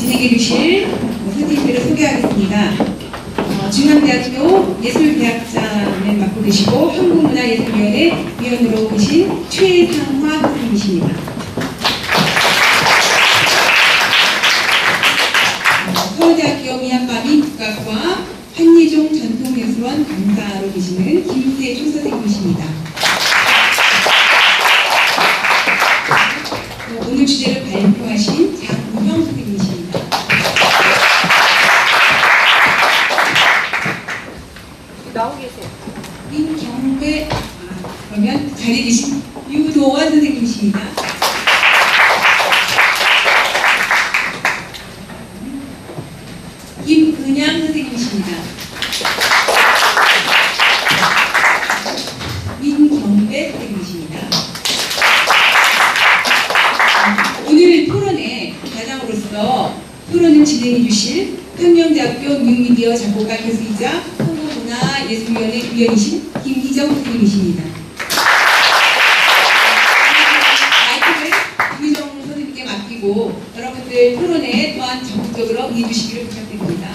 진행해 주실 선생님들을 소개하겠습니다. 중앙대학교 예술대학장을 맡고 계시고 한국문화예술위원회 위원으로 계신 최상화 선생님이십니다. 서울대학교 미학과민 국악과 한예종 전통예술원 강사로 계시는 김세중 선생님이십니다. 오늘 주제를 발표하신 장우형 선생님이십니다. 나오 계세요. 민경배, 그러면 자리에 계신 유도원 선생님이십니다. 김은양 선생님이십니다. 민경배 선생님이십니다. 오늘 토론의 대장으로서 토론을 진행해 주실 한명대학교 뉴미디어 작곡가 교수이자 한국문화예술위원회 위원이신 김희정 선생님이십니다. 마이크를 김희정 선생님께 맡기고 여러분들 토론에 또한 적극적으로 응해주시기를 부탁드립니다.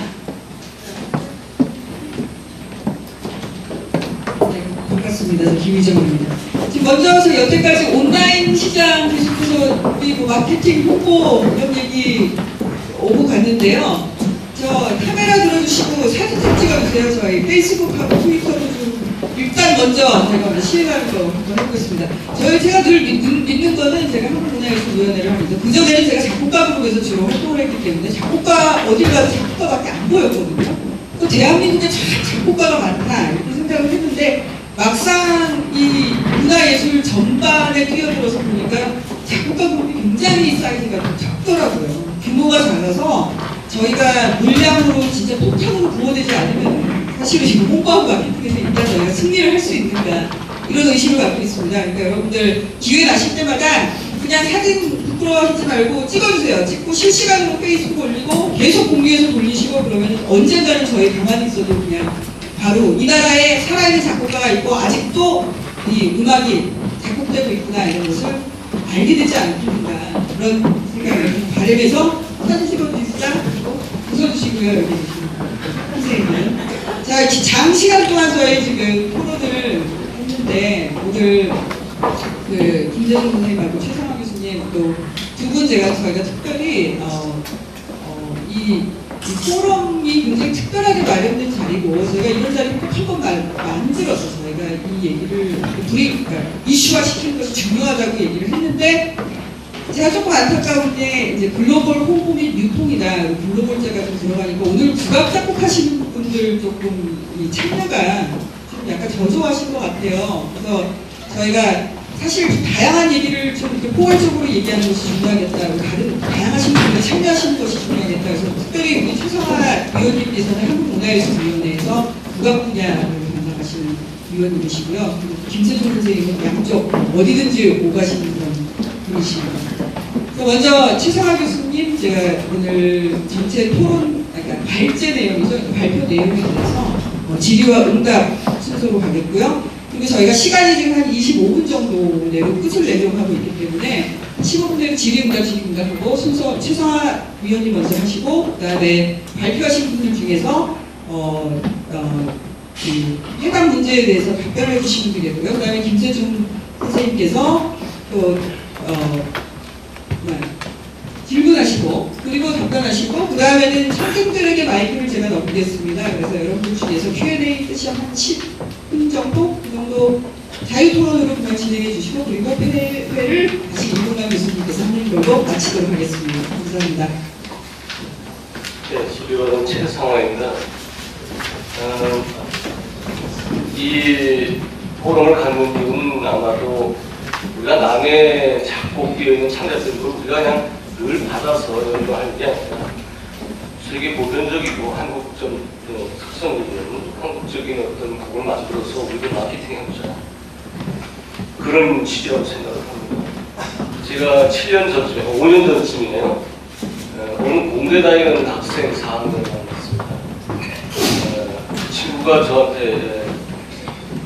네, 반갑습니다. 김희정입니다. 지금 먼저 저 여태까지 온라인 시장 계속해서 우리 마케팅 홍보 이런 얘기 오고 갔는데요. 저 카메라 들어주시고 사진 좀 찍어주세요. 저희 페이스북하고 트위터로 좀 일단 먼저 제가 시행하는 거 한번 해보겠습니다. 제가 늘 믿는 거는 제가 한국문화예술위원회를 합니다. 그전에는 제가 작곡가 그룹에서 주로 활동을 했기 때문에 작곡가 어딜 가도 작곡가밖에 안 보였거든요. 또 대한민국에 참 작곡가가 많다 이렇게 생각을 했는데 막상 이 문화예술 전반에 뛰어들어서 보니까 작곡가 그룹이 굉장히 사이즈가 좀 작더라고요. 규모가 작아서 저희가 물량으로 진짜 폭탄으로 부어되지 않으면 사실은 지금 홍보하고 마케팅에서 일단 저희가 승리를 할 수 있는가 이런 의심을 갖고 있습니다. 그러니까 여러분들 기회 나실 때마다 그냥 사진 부끄러워하지 말고 찍어주세요. 찍고 실시간으로 페이스북 올리고 계속 공유해서 돌리시고 그러면 언젠가는 저희 가만히 있어도 그냥 바로 이 나라에 살아있는 작곡가가 있고 아직도 이 음악이 작곡되고 있구나 이런 것을 알게 되지 않겠는가 그런 생각을 바람에서 사진 찍어주시자 웃어주시고요. 여기 선생님. 자, 장시간 동안 저희 지금 토론을 했는데 오늘 그 김재동 선생님하고 최상화 교수님 또 두 분 저희가 특별히 이 포럼이 굉장히 특별하게 마련된 자리고 저희가 이런 자리를 꼭 한번 만들어서 저희가 이 얘기를 그러니까 이슈화 시키는 것이 중요하다고 얘기를 했는데 제가 조금 안타까운 게 이제 글로벌 홍보 및 유통이다 글로벌자가 좀 들어가니까 오늘 국악 작곡하시는 분들 조금 이 참여가 좀 약간 저조하신 것 같아요. 그래서 저희가 사실 다양한 얘기를 좀 이렇게 포괄적으로 얘기하는 것이 중요하겠다. 다른 다양하신 분들이 참여하시는 것이 중요하겠다. 그래서 특별히 우리 최상화 위원님께서는 한국문화예술위원회에서 국악 분야를 담당하시는 위원님이시고요. 그리고 김세종 선생님은 양쪽 어디든지 오가시는 그런 분이십니다. 먼저 최상화 교수님 제가 오늘 전체 토론 그러니까 발제 내용이죠. 발표 내용에 대해서 질의와 응답 순서로 가겠고요. 그리고 저희가 시간이 지금 한 25분 정도 내로 끝을 내려고 하고 있기 때문에 15분 내로 질의응답하고 순서 최상화 위원님 먼저 하시고 그다음에 발표하신 분들 중에서 그 해당 문제에 대해서 답변해 주시면 되겠고요. 그다음에 김세중 선생님께서 또 질문하시고 그리고 답변하시고 그 다음에는 청중들에게 마이크를 제가 넘기겠습니다. 그래서 여러분들 중에서 Q&A 세션 한 10분 정도 그 정도 자유토론으로 그냥 진행해 주시고 그리고 회를 다시 임동남 교수님께서 하는 걸로 마치도록 하겠습니다. 감사합니다. 네, 소리와는 최상화입니다. 이 포럼을 갖는 이유는 아마도 우리가 남의 작곡되어 있는 창작들을 우리가 그냥 늘 받아서 연구하는 게 아니라 세계 보편적이고 한국적 특성이 있는 한국적인 어떤 곡을 만들어서 우리가 마케팅해보자 그런 취지라고 생각을 합니다. 제가 7년 전쯤에 5년 전쯤이네요. 오늘 공대 다니는 학생 4학년을 만났습니다. 친구가 저한테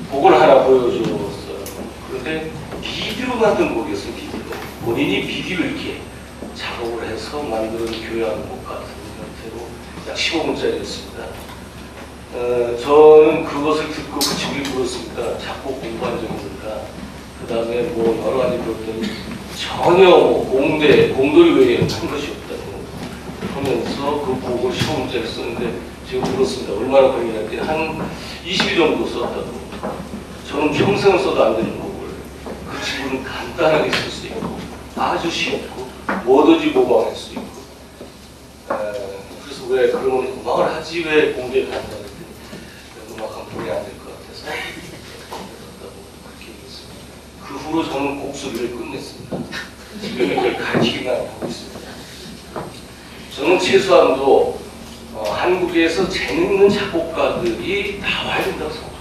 곡을 하나 보여줬어요. 그런데 비디로 만든 곡이었어요. 비디로. 본인이 비디로 이렇게 작업을 해서 만든 교향곡 같은 형태로 약 15분짜리였습니다. 저는 그것을 듣고 그 집을 불렀습니다. 작곡 공부한 적입니다. 그 다음에 뭐 여러 가지 불렀더니 전혀 공돌이 외에 한 것이 없다고 하면서 그 곡을 15분짜리 썼는데 제가 물었습니다. 얼마나 걸리냐는데 한 20일 정도 썼다고. 저는 평생 써도 안 되는 곡을 그 친구는 간단하게 쓸 수 있고 아주 쉽고 뭐든지 모방할 수 있고 그래서 왜 그런 음악을 하지 왜 공부에 간다는데 음악한 본이 안 될 것 같아서 그렇게 얘기했습니다. 그 후로 저는 곡소리를 끝냈습니다. 지금 이걸 가르치기만 하고 있습니다. 저는 최소한도 한국에서 재능있는 작곡가들이 나와야 된다고 생각합니다.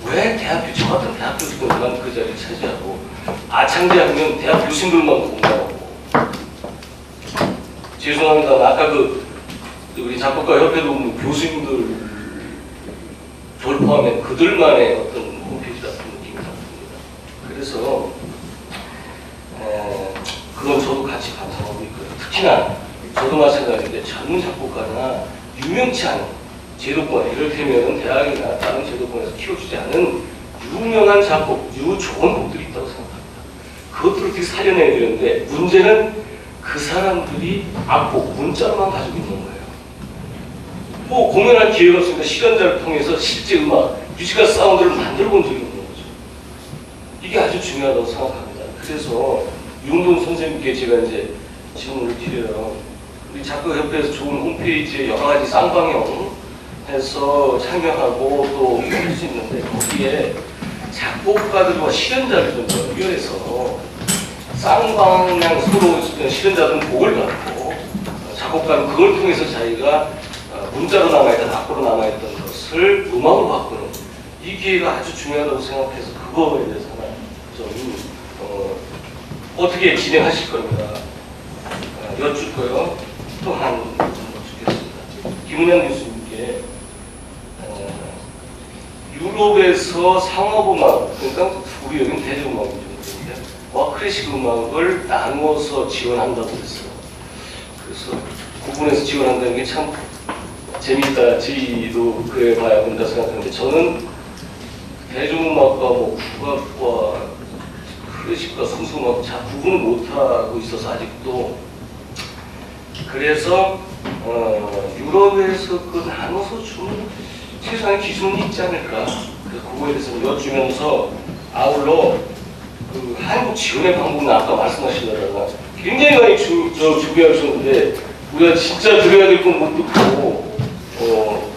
왜 저 같은 대학교들만 그 자리를 차지하고 아창제 하면 대학 교수님들만 공부하고 죄송합니다. 아까 우리 작곡가 협회도 보면 교수님들 포함한 그들만의 어떤 홈페이지 같은 느낌이 듭니다. 그래서 그건 저도 같이 감상하고 있고요. 특히나 저도 마찬가지인데 젊은 작곡가나 유명치 않은 제도권, 이를테면 대학이나 다른 제도권에서 키워주지 않은 유명한 작곡, 좋은 곡들이 있다고 생각합니다. 그것들을 어떻게 살려내야 되는데 문제는 그 사람들이 악곡, 문자로만 가지고 있는 거예요. 뭐 공연할 기회가 없으니까 실현자를 통해서 실제 음악, 뮤지컬 사운드를 만들어 본 적이 없는 거죠. 이게 아주 중요하다고 생각합니다. 그래서 윤동 선생님께 제가 이제 질문을 드려요. 우리 작곡협회에서 좋은 홈페이지에 여러 가지 쌍방향 해서 참여하고 또 할 수 있는데 거기에 작곡가들과 실현자를 좀 연결해서 쌍방향 서로 실현자들은 곡을 갖고 작곡가는 그걸 통해서 자기가 문자로 남아있던 악보로 남아있던 것을 음악으로 바꾸는 이 기회가 아주 중요하다고 생각해서 그거에 대해서는 좀 어떻게 진행하실 겁니다. 여쭙고요. 또한 여쭙겠습니다. 김은영 교수님께 유럽에서 상업음악, 그러니까 우리 여기는 대중음악인데 클래식 음악을 나누어서 지원한다고 했어요. 그래서 구분해서 지원한다는 게 참 재미있다. 저희도 그래 봐야 된다 생각하는데 저는 대중음악과 뭐 국악과 클래식과 성수음악 잘 구분을 못하고 있어서 아직도 그래서 유럽에서 그 나눠서 주는 최소한의 기준이 있지 않을까. 그래서 그거에 대해서 여쭈면서 아울러 그 한국 지원의 방법은 아까 말씀하시다가 굉장히 많이 준비하셨는데 우리가 진짜 드려야 될 건 못 듣고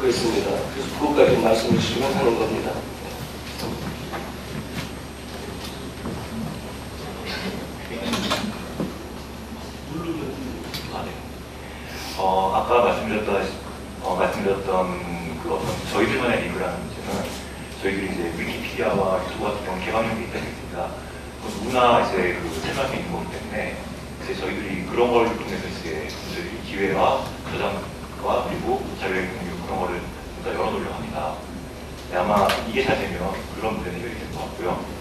그랬습니다. 그래서 그것까지 말씀해 주시면 하는 겁니다. 아까 말씀드렸던 그 어떤 저희들만의 리그라는 문제는 저희들이 이제 위키피디아와 유튜브 같은 경우 개방형 데이터가 있습니다. 누구나 이제 참여할 수 있는 거기 때문에 이제 저희들이 그런 걸 통해서 이제 분들이 기회와 저장과 그리고 자료의 공유 그런 거를 좀 더 열어놓으려고 합니다. 네, 아마 이게 잘 되면 그런 문제는 해결이 될 것 같고요.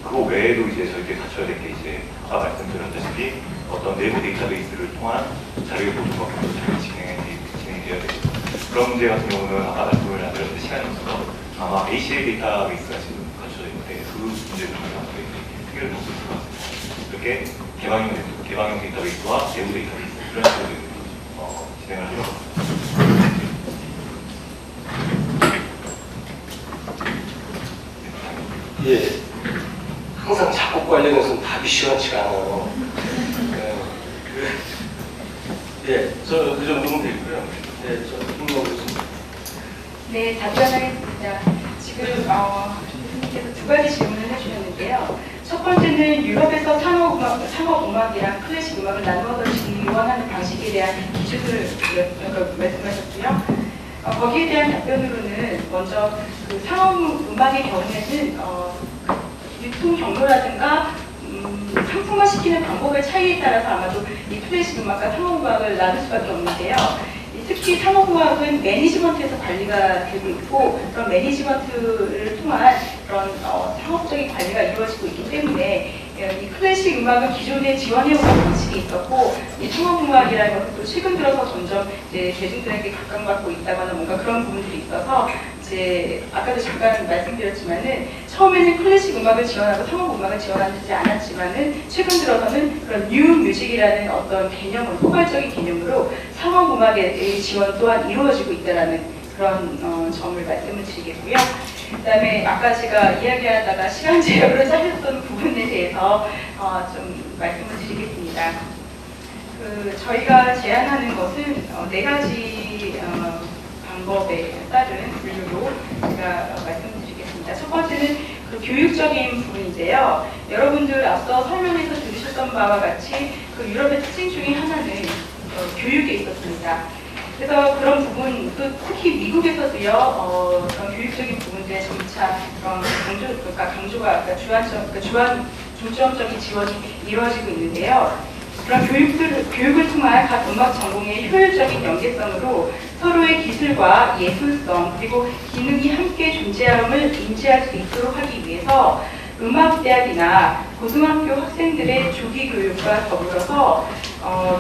그거 외에도 이제 저희들이 갖춰야 될 게 이제 아까 말씀드렸다시피 어떤 내부 데이터베이스를 통한 자료의 보존과 공유를 잘 진행되어야 되고 그런 문제 같은 경우는 아까 말씀을 안 드렸는데 시간이 없어서 아마 ACL 데이터베이스가 지금 갖춰져 있는데 그 문제를 저희가 해결을 할 수 있을 것 같습니다. 이렇게 개방형 데이터베이스와 내부 데이터베이스 그런 식으로 진행을 하려고 합니다. 예, 항상 작곡 관련해서는 답이 시원치가 않아요. 저 그 정도면 되고요. 저 김동욱 교수님. 네, 답변하겠습니다. 지금 교수님께서 두 가지 질문을 해주셨는데요. 첫 번째는 유럽에서 상업음악이랑 클래식 음악을 나누어서 지원하는 방식에 대한 기준을 말씀하셨고요. 거기에 대한 답변으로는 먼저 그 상업음악의 경우에는 유통 경로라든가 상품화시키는 방법의 차이에 따라서 아마도 이 클래식 음악과 상업음악을 나눌 수밖에 없는데요. 특히 상업음악은 매니지먼트에서 관리가 되고 있고 그런 매니지먼트를 통한 그런 상업적인 관리가 이루어지고 있기 때문에 이 클래식 음악은 기존에 지원해오던 방식이 있었고 이 상업음악이라는 것도 최근 들어서 점점 이제 대중들에게 각광받고 있다거나 뭔가 그런 부분들이 있어서 이제 아까도 잠깐 말씀드렸지만은 처음에는 클래식 음악을 지원하고 상업음악을 지원하지 않았지만은 최근 들어서는 그런 뉴 뮤직이라는 어떤 개념으로 포괄적인 개념으로 상업음악의 지원 또한 이루어지고 있다라는 그런 점을 말씀을 드리겠고요. 그다음에 아까 제가 이야기하다가 시간 제약으로 잘렸던 부분에 대해서 좀 말씀을 드리겠습니다. 저희가 제안하는 것은 4가지 방법에 따른 분류로 제가 말씀드리겠습니다. 첫 번째는 그 교육적인 부분인데요. 여러분들 앞서 설명에서 들으셨던 바와 같이 그 유럽의 특징 중에 하나는 교육에 있었습니다. 그래서 그런 부분, 또 특히 미국에서도요, 그런 교육적인 부분들에 점차 그런 강조가, 중점적인 지원이 이루어지고 있는데요. 그런 교육을 통한 각 음악 전공의 효율적인 연계성으로 서로의 기술과 예술성, 그리고 기능이 함께 존재함을 인지할 수 있도록 하기 위해서 음악대학이나 고등학교 학생들의 조기 교육과 더불어서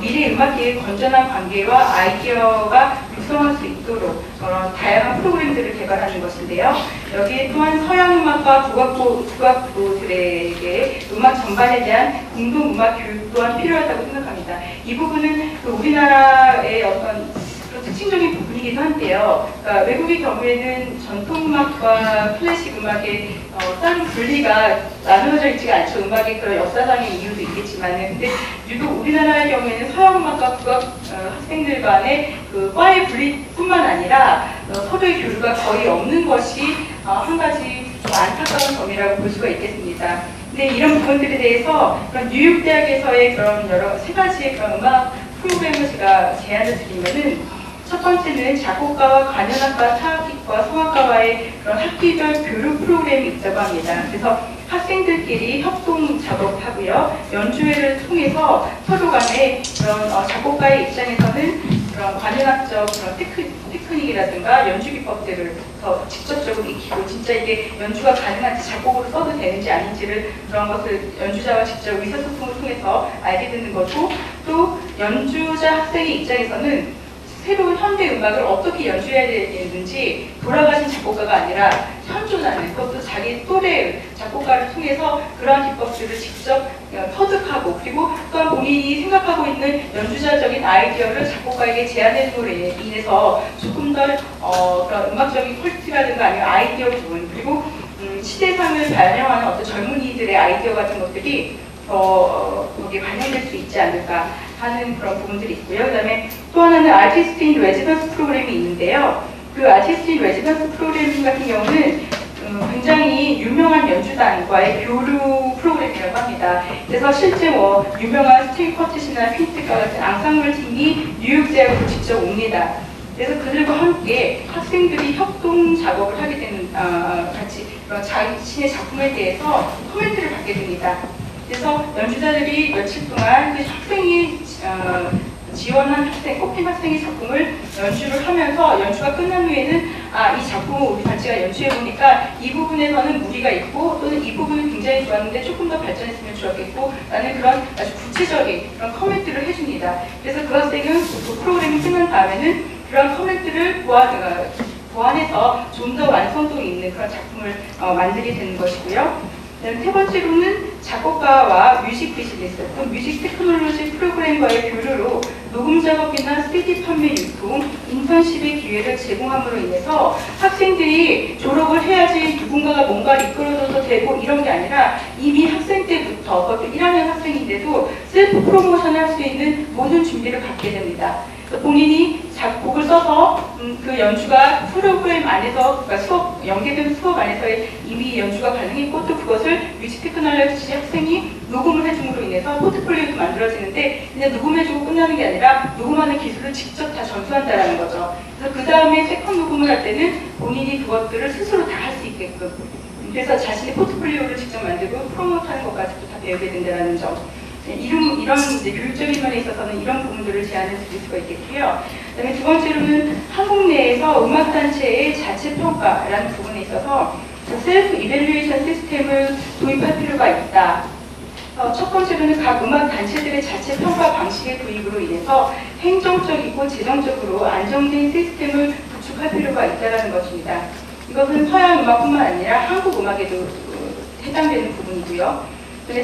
미래 음악계의 건전한 관계와 아이디어가 육성할 수 있도록 그런 다양한 프로그램들을 개발하는 것인데요. 여기에 또한 서양 음악과 국악부들에게 음악 전반에 대한 공동 음악 교육 또한 필요하다고 생각합니다. 이 부분은 우리나라의 어떤 특징적인 부분이기도 한데요. 그러니까 외국의 경우에는 전통음악과 클래식 음악의 따로 분리가 나누어져 있지가 않죠. 음악의 그런 역사상의 이유도 있겠지만은, 근데 유독 우리나라의 경우에는 서양음악과 국악 학생들 간의 그 과의 분리뿐만 아니라 서로의 교류가 거의 없는 것이 한 가지 좀 안타까운 점이라고 볼 수가 있겠습니다. 근데 이런 부분들에 대해서 그런 뉴욕대학에서의 그런 여러 3가지의 그런 음악 프로그램을 제가 제안을 드리면은, 첫 번째는 작곡가와 관현악가, 타악기과, 성악가와의 그런 학기별 교류 프로그램이 있다고 합니다. 그래서 학생들끼리 협동 작업하고요. 연주회를 통해서 서로 간에 그런 작곡가의 입장에서는 그런 관현악적 그런 테크닉이라든가 연주 기법들을 더 직접적으로 익히고 진짜 이게 연주가 가능한지 작곡으로 써도 되는지 아닌지를 그런 것을 연주자와 직접 의사소통을 통해서 알게 되는 거고, 또 연주자 학생의 입장에서는 새로운 현대 음악을 어떻게 연주해야 되는지 돌아가신 작곡가가 아니라 현존하는, 그것도 자기 또래 작곡가를 통해서 그러한 기법들을 직접 터득하고, 그리고 또한 본인이 생각하고 있는 연주자적인 아이디어를 작곡가에게 제안해줌으로 인해서 조금 더 그런 음악적인 퀄리티라든가 아니면 아이디어 부분, 그리고 시대상을 반영하는 어떤 젊은이들의 아이디어 같은 것들이 거기에 반영될 수 있지 않을까 하는 그런 부분들이 있고요. 그 다음에 또 하나는 아티스트 인 레지던스 프로그램이 있는데요. 그 아티스트 인 레지던스 프로그램 같은 경우는 굉장히 유명한 연주단과의 교류 프로그램이라고 합니다. 그래서 실제 유명한 스트링 쿼텟이나 퀸텟과 같은 앙상블 팀이 뉴욕대학으로 직접 옵니다. 그래서 그들과 함께 학생들이 협동 작업을 하게 되는, 같이 자신의 작품에 대해서 코멘트를 받게 됩니다. 그래서 연주자들이 며칠 동안 그 학생이 지원한 학생, 꼽힌 학생의 작품을 연주를 하면서 연주가 끝난 후에는 이 작품을 우리 단체가 연주해보니까 이 부분에서는 무리가 있고 또는 이 부분은 굉장히 좋았는데 조금 더 발전했으면 좋았겠고 라는 그런 아주 구체적인 그런 커멘트를 해줍니다. 그래서 그 학생은 그 프로그램이 끝난 다음에는 그런 커멘트를 보완해서 좀 더 완성도 있는 그런 작품을 만들게 되는 것이고요. 세 번째로는 작곡가와 뮤직 비즈니스, 또 뮤직 테크놀로지 프로그램과의 교류로 녹음 작업이나 CD 판매 유통, 인턴십의 기회를 제공함으로 인해서 학생들이 졸업을 해야지 누군가가 뭔가를 이끌어줘서 되고 이런 게 아니라 이미 학생 때부터, 그것도 1학년 학생인데도 셀프 프로모션을 할 수 있는 모든 준비를 갖게 됩니다. 본인이 작곡을 써서 그 연주가 프로그램 안에서, 그러니까 연계된 수업 안에서의 이미 연주가 가능했고, 또 그것을 뮤직 테크놀로지 학생이 녹음을 해줌으로 인해서 포트폴리오도 만들어지는데, 그냥 녹음해주고 끝나는 게 아니라 녹음하는 기술을 직접 다 전수한다라는 거죠. 그래서 그 다음에 세컨 녹음을 할 때는 본인이 그것들을 스스로 다 할 수 있게끔, 그래서 자신의 포트폴리오를 직접 만들고 프로모트하는 것까지도 다 배우게 된다는 점. 이런 이제 교육적인 면에 있어서는 이런 부분들을 제안을 드릴 수가 있겠고요. 그다음에 두 번째로는 한국 내에서 음악단체의 자체평가라는 부분에 있어서 셀프 이밸류에이션 시스템을 도입할 필요가 있다. 첫 번째로는 각 음악 단체들의 자체 평가 방식의 도입으로 인해서 행정적이고 재정적으로 안정된 시스템을 구축할 필요가 있다는 것입니다. 이것은 서양 음악뿐만 아니라 한국 음악에도 해당되는 부분이고요.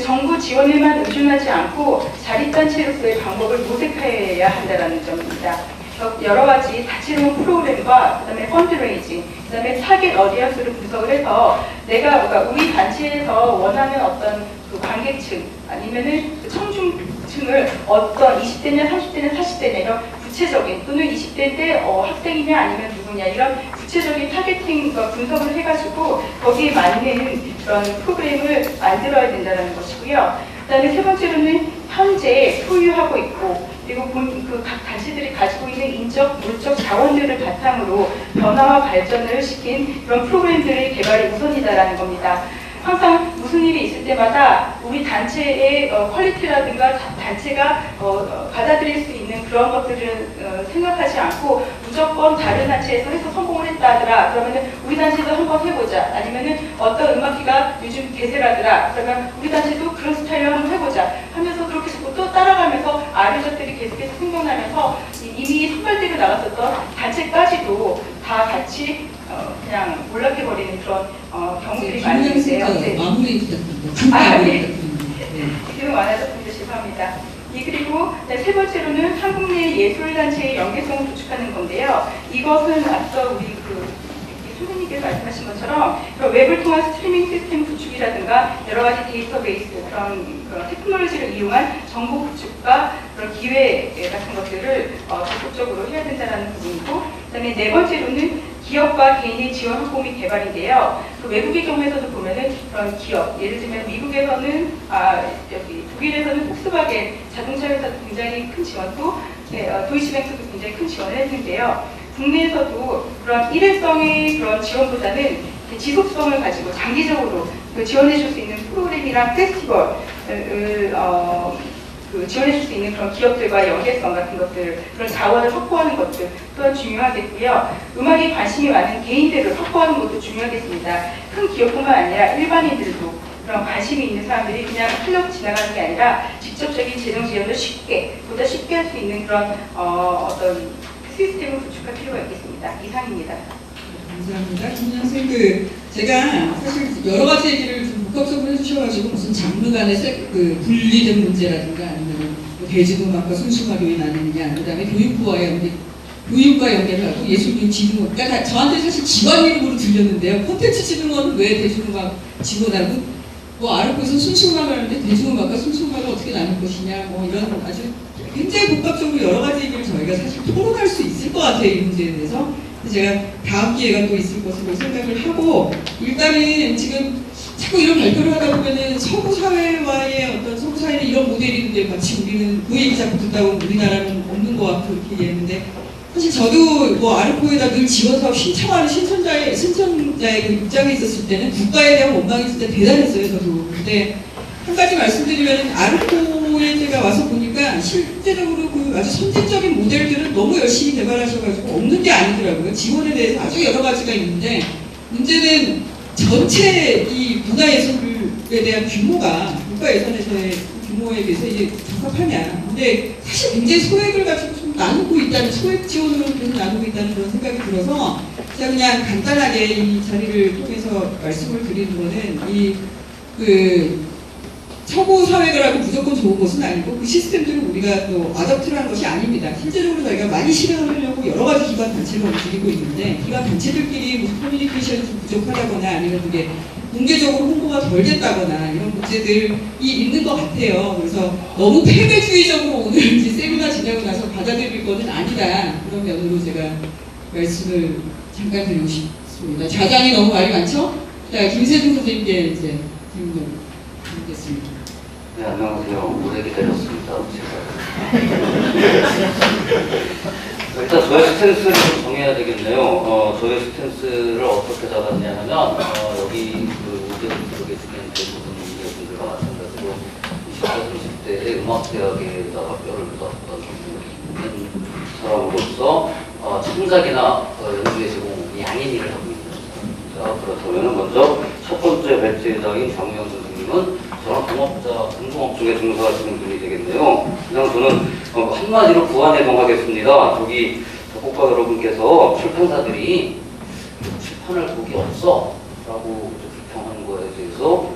정부 지원에만 의존하지 않고 자립단체로서의 방법을 모색해야 한다는 점입니다. 여러 가지 다채로운 프로그램과 그다음에 펀드레이징, 그다음에 타겟 어디언스를 분석을 해서 그러니까 우리 단체에서 원하는 어떤 그 관객층 아니면은 그 청중층을 어떤 20대냐 30대냐 40대냐 이런 구체적인 또는 20대인데 학생이냐 아니면 누구냐 이런 구체적인 타겟팅과 분석을 해가지고 거기에 맞는 그런 프로그램을 만들어야 된다는 것이고요. 그다음에 세 번째로는 현재 소유하고 있고 그리고 각 단체들이 가지고 있는 인적, 물적 자원들을 바탕으로 변화와 발전을 시킨 그런 프로그램들의 개발이 우선이다라는 겁니다. 항상 무슨 일이 있을 때마다 우리 단체의 퀄리티라든가 단체가 받아들일 수 있는 그런 것들을 생각하지 않고 무조건 다른 단체에서 해서 성공을 했다 하더라. 그러면은 우리 단체도 한번 해보자. 아니면은 어떤 음악기가 요즘 대세라더라. 그러면 우리 단체도 그런 스타일로 한번 해보자. 하면서 그렇게 또 따라가면서 아류작들이 계속해서 생겨나면서 이미 선발대로 나갔었던 단체까지도 다 같이 그냥 몰락해버리는 그런 경우들이 많이 있는데요. 네. 마무리 부탁드립니다. 네. 지금 많아서 죄송합니다. 그리고 세 번째로는 한국 내 예술단체의 연계성을 구축하는 건데요. 이것은 앞서 우리 선생님께서 말씀하신 것처럼 웹을 통한 스트리밍 시스템 구축이라든가 여러 가지 데이터베이스 그런 테크놀로지를 이용한 정보 구축과 그런 기회 같은 것들을 적극적으로 해야 된다는 부분이고, 그다음에 네 번째로는 기업과 개인의 지원 확보 및 개발인데요. 외국의 경우에서도 보면은 그런 기업, 예를 들면 미국에서는 여기 독일에서는 폭스바겐 자동차 회사도 굉장히 큰 지원도, 도이치뱅크도 굉장히 큰 지원을 했는데요. 국내에서도 그런 일회성의 그런 지원보다는 지속성을 가지고 장기적으로 지원해줄 수 있는 프로그램이랑 페스티벌을 지원해줄 수 있는 그런 기업들과 연계성 같은 것들, 그런 자원을 확보하는 것들 또한 중요하겠고요. 음악에 관심이 많은 개인들을 확보하는 것도 중요하겠습니다. 큰 기업뿐만 아니라 일반인들도 그런 관심이 있는 사람들이 그냥 흘러 지나가는 게 아니라 직접적인 재정 지원을 보다 쉽게 할 수 있는 그런 어떤 시스템을 구축할 필요가 있겠습니다. 이상입니다. 감사합니다. 김양 선생님, 제가 사실 여러 가지 얘기를 좀 복합적으로 해주셔가지고 무슨 장르 간의 분리된 문제라든가 아니면 대중음악과 순수음악이 나누느냐, 그다음에 교육과 연계를 하고 예술교육 지능원, 그러니까 저한테 사실 기관 이름으로 들렸는데요. 콘텐츠 지능원은 왜 대중음악 지원하고 아르코에서 순수음악을 하는데 대중음악과 순수음악을 어떻게 나눌 것이냐, 이런 아주 굉장히 복합적으로 여러 가지 얘기를 저희가 사실 토론할 수 있을 것 같아요, 이 문제에 대해서. 제가 다음 기회가 또 있을 것으로 생각을 하고, 일단은 지금 자꾸 이런 발표를 하다 보면은 서구 사회와의 어떤 서구 사회는 이런 모델이 있는데 마치 우리는 그 얘기 자꾸 듣다 보면 우리나라는 없는 것 같고 이렇게 얘기했는데, 사실 저도 아르코에다 늘 지원사업 신청하는 신청자의 그 입장에 있었을 때는 국가에 대한 원망이 진짜 대단했어요, 저도. 근데 한 가지 말씀드리면 아르코에 제가 와서 보니까 실제적으로 그 아주 선진적인 모델들은 너무 열심히 개발하셔가지고 없는 게 아니더라고요. 지원에 대해서 아주 여러 가지가 있는데, 문제는 전체 이 문화예술에 대한 규모가 국가 예산에서의 규모에 비해서 이제 적합하냐. 근데 사실 굉장히 소액을 가지고 좀 나누고 있다는, 소액 지원으로 계속 나누고 있다는 그런 생각이 들어서 제가 그냥 간단하게 이 자리를 통해서 말씀을 드리는 거는 서구 사회라고 무조건 좋은 것은 아니고 그 시스템들을 우리가 또 아답트를 한 것이 아닙니다. 실제적으로 저희가 많이 실행을 하려고 여러 가지 기관 단체가 움직이고 있는데, 기관 단체들끼리 무슨 커뮤니케이션이 좀 부족하다거나 아니면 그게 공개적으로 홍보가 덜 됐다거나 이런 문제들이 있는 것 같아요. 그래서 너무 패배주의적으로 오늘 이제 세미나 지나고 나서 받아들일 것은 아니다. 그런 면으로 제가 말씀을 잠깐 드리고 싶습니다. 좌장이 너무 말이 많죠? 자, 김세중 선생님께 이제 질문 드리겠습니다. 네, 안녕하세요. 오래 기다렸습니다. 일단 조회 스탠스를 좀 정해야 되겠네요. 조회 스탠스를 어떻게 잡았냐 하면, 여기 오전 쪽에 있는 대부분 분들과 마찬가지로 20대, 30대의 음악대학에다가 뼈를 묻었던 사람으로서 창작이나 연주의 제공, 양인 일을 하고 있는 사람입니다. 그렇다면 먼저 첫 번째 발제자인 장우영 선생님은 저랑 영업자, 공동업 중에 종사하시는 분이 되겠네요. 그냥 저는 한마디로 부안해동하겠습니다. 저기 작곡가 여러분께서 출판사들이 출판할 곡이 없어 라고 불평하는 거에 대해서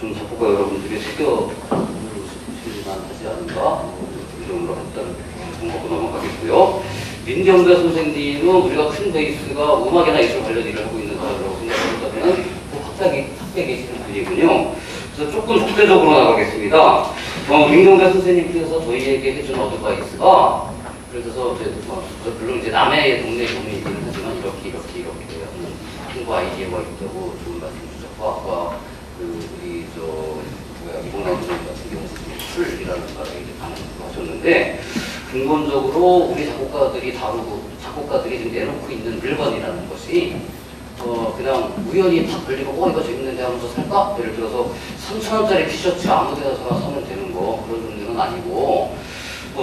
좀 작곡가 여러분들이 새겨주실만 하지 않은가 이 정도로 일단 공부하고 넘어가겠고요. 민경배 선생님은 우리가 큰 베이스가 음악이나 예술 관련 일을 하고 있는 사람이라고 생각한다면 학계에 계시는 분이군요. 그래서 조금 적대적으로 나가겠습니다. 민경배 선생님께서 저희에게 해준 어드바이스가 그래서 물론 이제 남의 동네 경우이기는 하지만 이렇게 하는 홍보 아이디어가 있다고 좋은 말씀 주셨고 아까 우리 이봉남 선생님 같은 경우는 술이라는 말에 이제 하셨는데 근본적으로 우리 작곡가들이 지금 내놓고 있는 물건이라는 것이 그냥 우연히 탁 걸리고 이거 재밌는데 하면서 살까? 예를 들어서 3,000원짜리 티셔츠 아무 데나 사면 되는 거 그런 종류는 아니고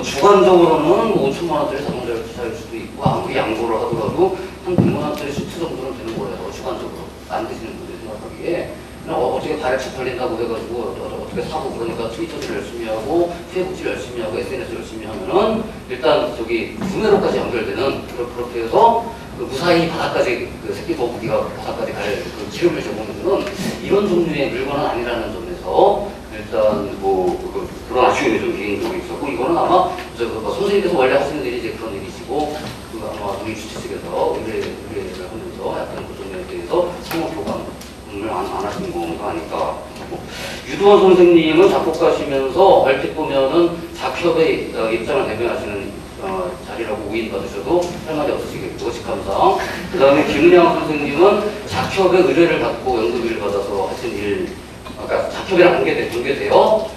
주관적으로는 5천만 원짜리 자동차일 수도 있고 아무리 양보를 하더라도 한 100만 원짜리 수트 정도는 되는 거라서 주관적으로 만드시는 분들이 생각하기에 그냥 어떻게 발에 팔린다고 해가지고 어떻게 사고 그러니까 트위터를 열심히 하고 페이스북 열심히 하고 SNS 열심히 하면은 일단 저기 구매로까지 연결되는 그렇게 해서 무사히 바닥까지 새끼 거북이가 바닥까지 갈 기름을 제공해주는 이런 종류의 물건은 아니라는 점에서 일단 그런 아쉬움이 좀 개인적으로 있었고 이거는 아마 선생님께서 원래 하시는 일이 이제 그런 일이시고 아마 우리 주최 측에서 의뢰를 하면서 약간 그 점에 대해서 상호 교감을 안 하신 건가 아닐까. 유두원 선생님은 작곡가시면서 얼핏 보면은 작협의 입장을 대변하시는 자리라고 오인받으셔도 할 말이 없으시겠고 직함상. 그 다음에 김은양 선생님은 작협의 의뢰를 받고 연구비를 받아서 하신 일, 그러니까 작협이랑 관계되어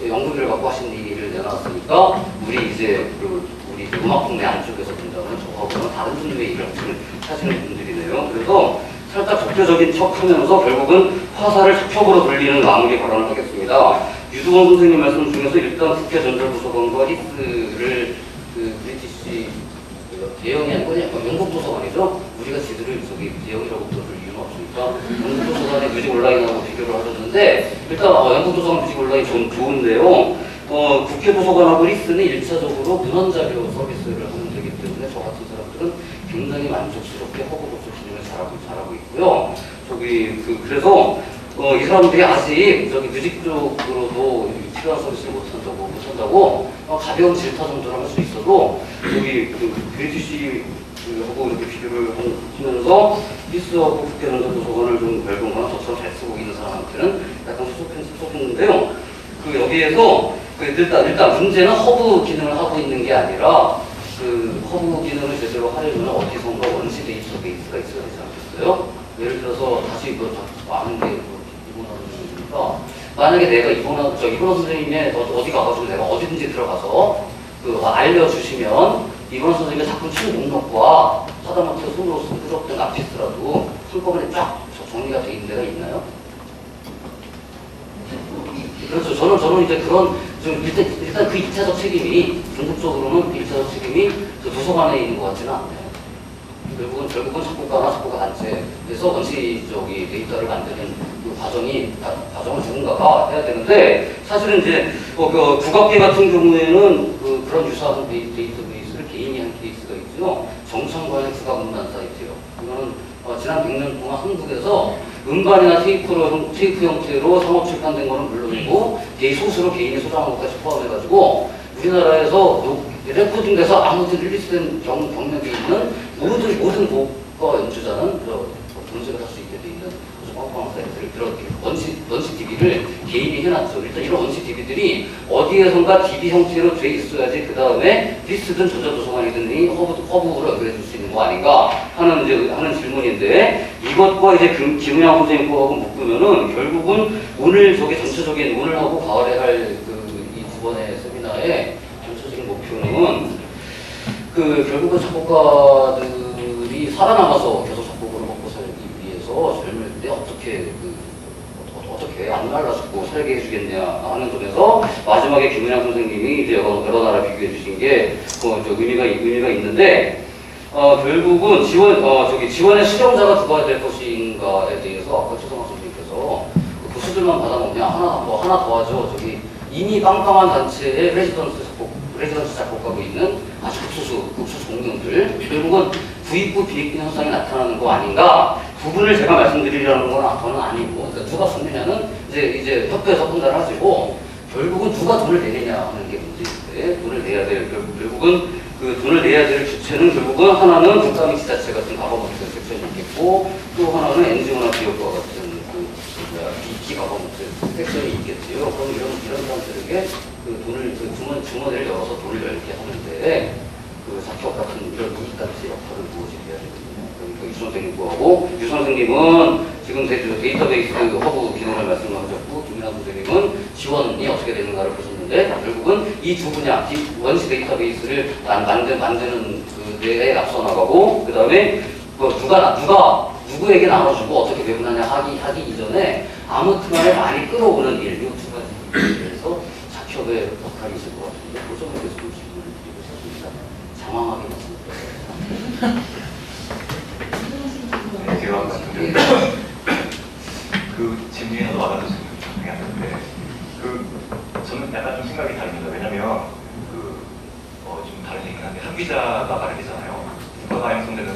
연구비를 받고 하신 일을 내놨으니까 우리 이제 우리 음악 동네 안쪽에서 본다면 저하고는 다른 종류의 일을 하시는 분들이네요. 그래서 살짝 적대적인 척 하면서 결국은 화살을 작협으로 돌리는 마무리 발언을 하겠습니다. 유두원 선생님 말씀 중에서 일단 국회 전설도서관과 히스를 브리티시 대형이 아니고 약간 영국 도서관이죠. 우리가 지들을 대형이라고 부를 이유는 없으니까 영국 도서관의 뮤직 온라인하고 비교를 하셨는데 일단 영국 도서관 뮤직 온라인 좋은데요. 국회 도서관하고 히스는 1차적으로 문헌자료 서비스를 하면 되기 때문에 저 같은 사람들은 굉장히 만족스럽게 허브로서 기능을 잘하고 있고요. 그래서 이 사람들이 아직 뮤직 쪽으로도 필요한 서비스를 못한다고 가벼운 질타 정도를 할 수 있어도 브리티시하고 이렇게 비교를 하면서 히스하고 국회전자도서관을 좀 별건가나 저처럼 잘 쓰고 있는 사람한테는 약간 섭섭했는데요. 여기에서 일단 문제는 허브 기능을 하고 있는 게 아니라 허브 기능을 제대로 하려면 어디선가 원시 데이터베이스가 있어야 되지 않겠어요? 예를 들어서 다시 아는 게 이분하니까 만약에 내가 이분하 선생님의 어디 가가지고 내가 어디든지 들어가서 알려주시면 이분하 선생님의 작품 총 목록과 하다못해 손으로 부족된 아티스트라도 한꺼번에 쫙 정리가 돼 있는 데가 있나요? 그렇죠. 저는 이제 일단 그 2차적 책임이, 궁극적으로는 1차적 책임이 도서관에 있는 것 같지는 않네요. 결국은 작곡가 단체에서 원시적 데이터를 만드는 과정을 누군가가 해야 되는데, 사실은 이제, 국악계 같은 경우에는 그런 유사한 데이터베이스를 개인이 한 케이스가 있죠. 정청관의 국악음반 사이트요. 이거는 지난 100년 동안 한국에서 음반이나 테이프 형태로 상업 출판된 거는 물론이고 소수로 개인이 소장한 것까지 포함해가지고 우리나라에서 레코딩돼서 아무튼 릴리스된 경력이 있는 모든 곡과 연주자는 돈세를 할 수 있게 돼 있는 뻥뻥한 사이트를 원시 DB를 개인이 해놨죠. 일단 이런 원시 DB들이 어디에선가 DB 형태로 돼 있어야지 그 다음에 디스든 전자도서관이든 허브로 연결해 줄 수 있는 거 아닌가 하는 질문인데, 이것과 이제 김은양 선생님 거하고 묶으면은 결국은 오늘 전체적인 오늘하고 가을에 할 이 두 번의 세미나의 전체적인 목표는 결국은 작곡가들이 살아남아서 계속 작곡으로 먹고 살기 위해서 젊을 때 어떻게 안 말라 죽고 살게 해주겠냐 하는 점에서 마지막에 김은양 선생님이 이제 여러 나라 비교해 주신 게 의미가 있는데, 결국은 지원의 수령자가 누가 될 것인가에 대해서 아까 최성화 선생님께서 수출만 받아먹냐, 하나 더 하죠. 저기 이미 빵빵한 단체의 레지던스 작곡하고 있는 아주 극소수 공룡들, 결국은 부익부 비익부 현상이 나타나는 거 아닌가? 부분을 제가 말씀드리려는 건 아니고, 그러니까 누가 손느냐는 이제 협회에서 판단을 하시고, 결국은 누가 돈을 내느냐 하는 게 문제인데, 돈을 내야 될, 결국은 그 돈을 내야 될 주체는 결국은 하나는 국가및 지자체 같은 가버먼트 섹션이 있겠고, 또 하나는 NGO나 기업과 같은 비가버먼트 섹션이 있겠지요. 그럼 이런 사람들에게 그 돈을, 주머니를 열어서 돈을 열게 하는데, 그 작곡 같은 이런 이익단체 역할을 무엇이 해야 되거든요. 그러니까 유 선생님하고, 유 선생님은 지금 데이터베이스 허브 기능을 말씀하셨고, 김민아 선생님은 지원이 어떻게 되는가를 보셨는데, 결국은 이 두 분야, 원시 데이터베이스를 만드는 그 데에 앞서 나가고, 그 다음에 누구에게 나눠주고 어떻게 배분하냐 하기 이전에 아무튼 간에 많이 끌어오는 일, 이 두 가지 일에서 작협의 역할이 있을 것 같은데, 그 점에 대해서 좀 질문을 드리고 싶습니다. 장황하게 말씀드렸습니다. 네, 제가 말씀드렸는데 그 질문이 하도 많아서 지금 답변이 안 되는데 저는 약간 좀 생각이 다릅니다. 왜냐면 좀 다른 얘기긴 한데 한 기자가 말을 했잖아요. 국가가 형성되는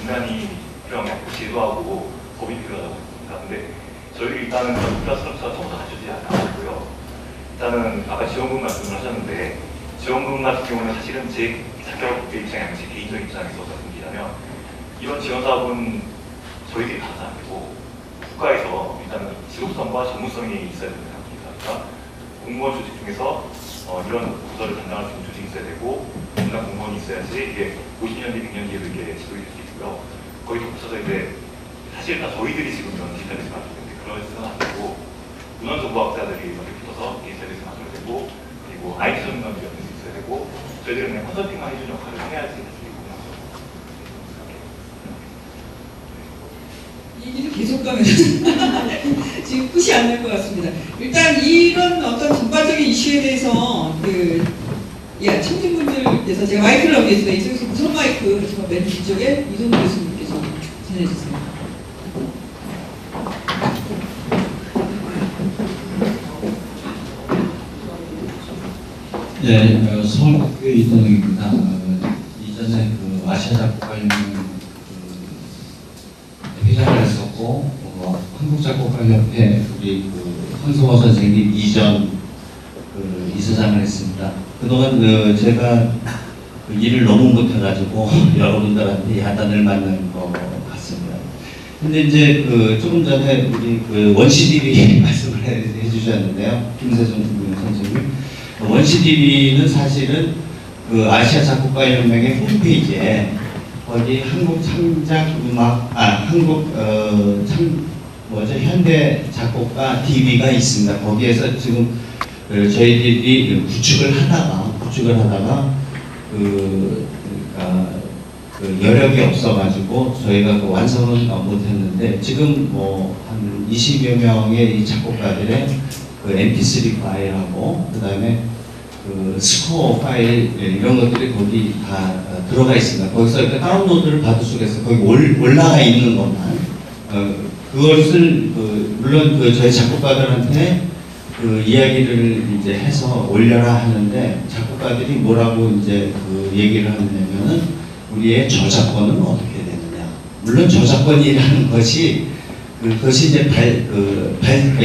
인간이 필요하고 제도하고 법이 필요하다고 했습니다. 근데 저희들이 일단은 국가 스트럭처가 처음부터 갖춰지지 않았고요. 일단은 아까 지원금 말씀을 하셨는데 지원금 같은 경우는 사실은 제 자격의 입장이 아니라 제 개인적인 입장에서 말씀드리자면 이런 지원 사업은 저희들이 받아서 안 되고 국가에서 일단은 지속성과 전문성이 있어야 된다고 생각합니다. 그러니까 공무원 조직 중에서 이런 부서를 담당할 수 있는 조직이 있어야 되고 민간 공무원이 있어야지 이게 50년 뒤, 100년 뒤에도 이게 지속이 될 수 있고요. 거기도 붙여서 이제 사실 다 저희들이 지금 이런 디지털리스 만들고 있는데 그러지는 않고 문헌정보학자들이 여기 붙어서 디지털리스 만들어야 되고 그리고 IT 전문가들이 여기 있어야 되고 저희들은 그냥 컨설팅만 해주는 역할을 해야지 얘기를 계속 가면 지금 끝이 안 날 것 같습니다. 일단 이런 어떤 전반적인 이슈에 대해서 청중분들께서 제가 마이크를 넘기겠습니다. 이쪽에서 무선 마이크 제가 맨 뒤쪽에 이동훈 교수님께서 전해주세요. 네, 서울국회 이동욱입니다. 이전에 그 아시아 작곡가연맹 회장을 했었고, 한국작곡가협회 우리 황성호 선생님 이전 이사장을 했습니다. 그동안 제가 일을 너무 못해가지고 여러분들한테 야단을 맞는 것 같습니다. 근데 이제 조금 전에 우리 원시DB 말씀을 해주셨는데요, 김세종 선생님. 원시DB는 사실은 아시아 작곡가연맹의 홈페이지에 거기 한국 창작 음악, 현대 작곡가 DB가 있습니다. 거기에서 지금 저희들이 구축을 하다가 여력이 없어가지고 저희가 완성은 못했는데 지금 한 20여 명의 이 작곡가들의 MP3 파일하고 그 다음에 스코어 파일 이런 것들이 거기 다 들어가 있습니다. 거기서 이렇게 다운로드를 받을 수가 있어요. 거기 올라가 있는 것만 그것을 물론 저희 작곡가들한테 이야기를 이제 해서 올려라 하는데 작곡가들이 뭐라고 이제 얘기를 하느냐면은 우리의 저작권은 어떻게 되느냐. 물론 저작권이라는 것이 그것이 이제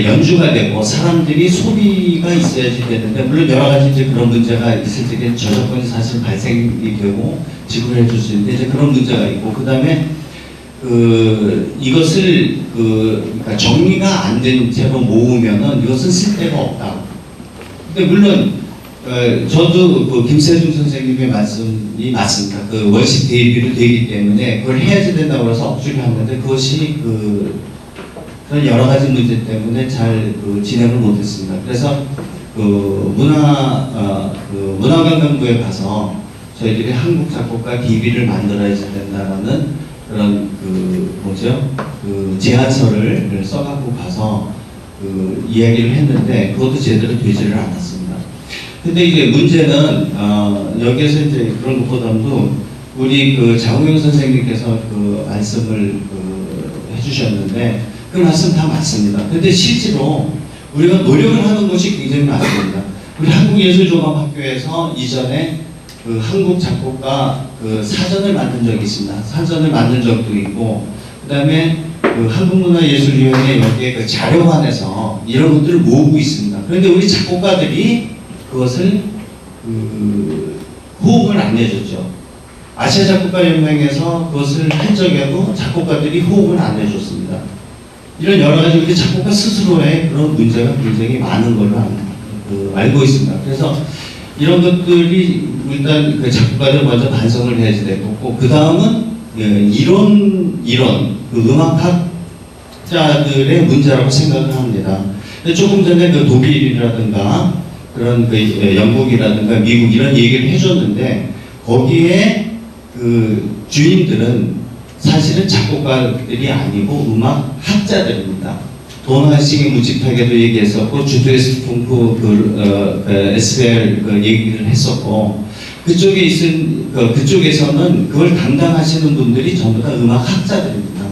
연주가 되고 사람들이 소비가 있어야지 되는데 물론 여러 가지 이제 그런 문제가 있을 적에 저작권이 사실 발생이 되고 지불해 줄 수 있는데 이제 그런 문제가 있고 그 다음에 이것을 그러니까 정리가 안 된 채로 모으면은 이것은 쓸데가 없다. 근데 물론 저도 김세중 선생님의 말씀이 맞습니다. 원시 대비로 되기 때문에 그걸 해야지 된다고 해서 억지로 하는데 그것이 그런 여러 가지 문제 때문에 잘 진행을 못했습니다. 그래서 문화관광부에 가서 저희들이 한국 작곡가 DB를 만들어야지 된다라는 그런 제안서를 써갖고 가서 이야기를 했는데 그것도 제대로 되지를 않았습니다. 근데 이제 문제는 여기에서 이제 그런 것보다도 우리 장우영 선생님께서 말씀을 해주셨는데 그 말씀 다 맞습니다. 근데 실제로 우리가 노력을 하는 것이 굉장히 많습니다. 우리 한국예술종합학교에서 이전에 그 한국 작곡가 그 사전을 만든 적이 있습니다. 사전을 만든 적도 있고, 그 다음에 그 한국문화예술위원회 여기에 그 자료관에서 이런 것들을 모으고 있습니다. 그런데 우리 작곡가들이 그것을 호응을 안 해줬죠. 아시아 작곡가연맹에서 그것을 한 적에도 작곡가들이 호응을 안 해줬습니다. 이런 여러 가지 우리 작곡가 스스로의 그런 문제가 굉장히 많은 걸로 알고 있습니다. 그래서 이런 것들이 일단 그 작곡가들 먼저 반성을 해야지 되고, 그 다음은 이론 그 음악학자들의 문제라고 생각을 합니다. 조금 전에 그 독일이라든가 그런 그 영국이라든가 미국 이런 얘기를 해줬는데, 거기에 그 주인들은 사실은 작곡가들이 아니고 음악학자들입니다. 도나싱의 무집하게도 얘기했었고, 주드에스 펑크 SBL 그 얘기를 했었고, 그쪽에서는 그걸 담당하시는 분들이 전부 다 음악학자들입니다.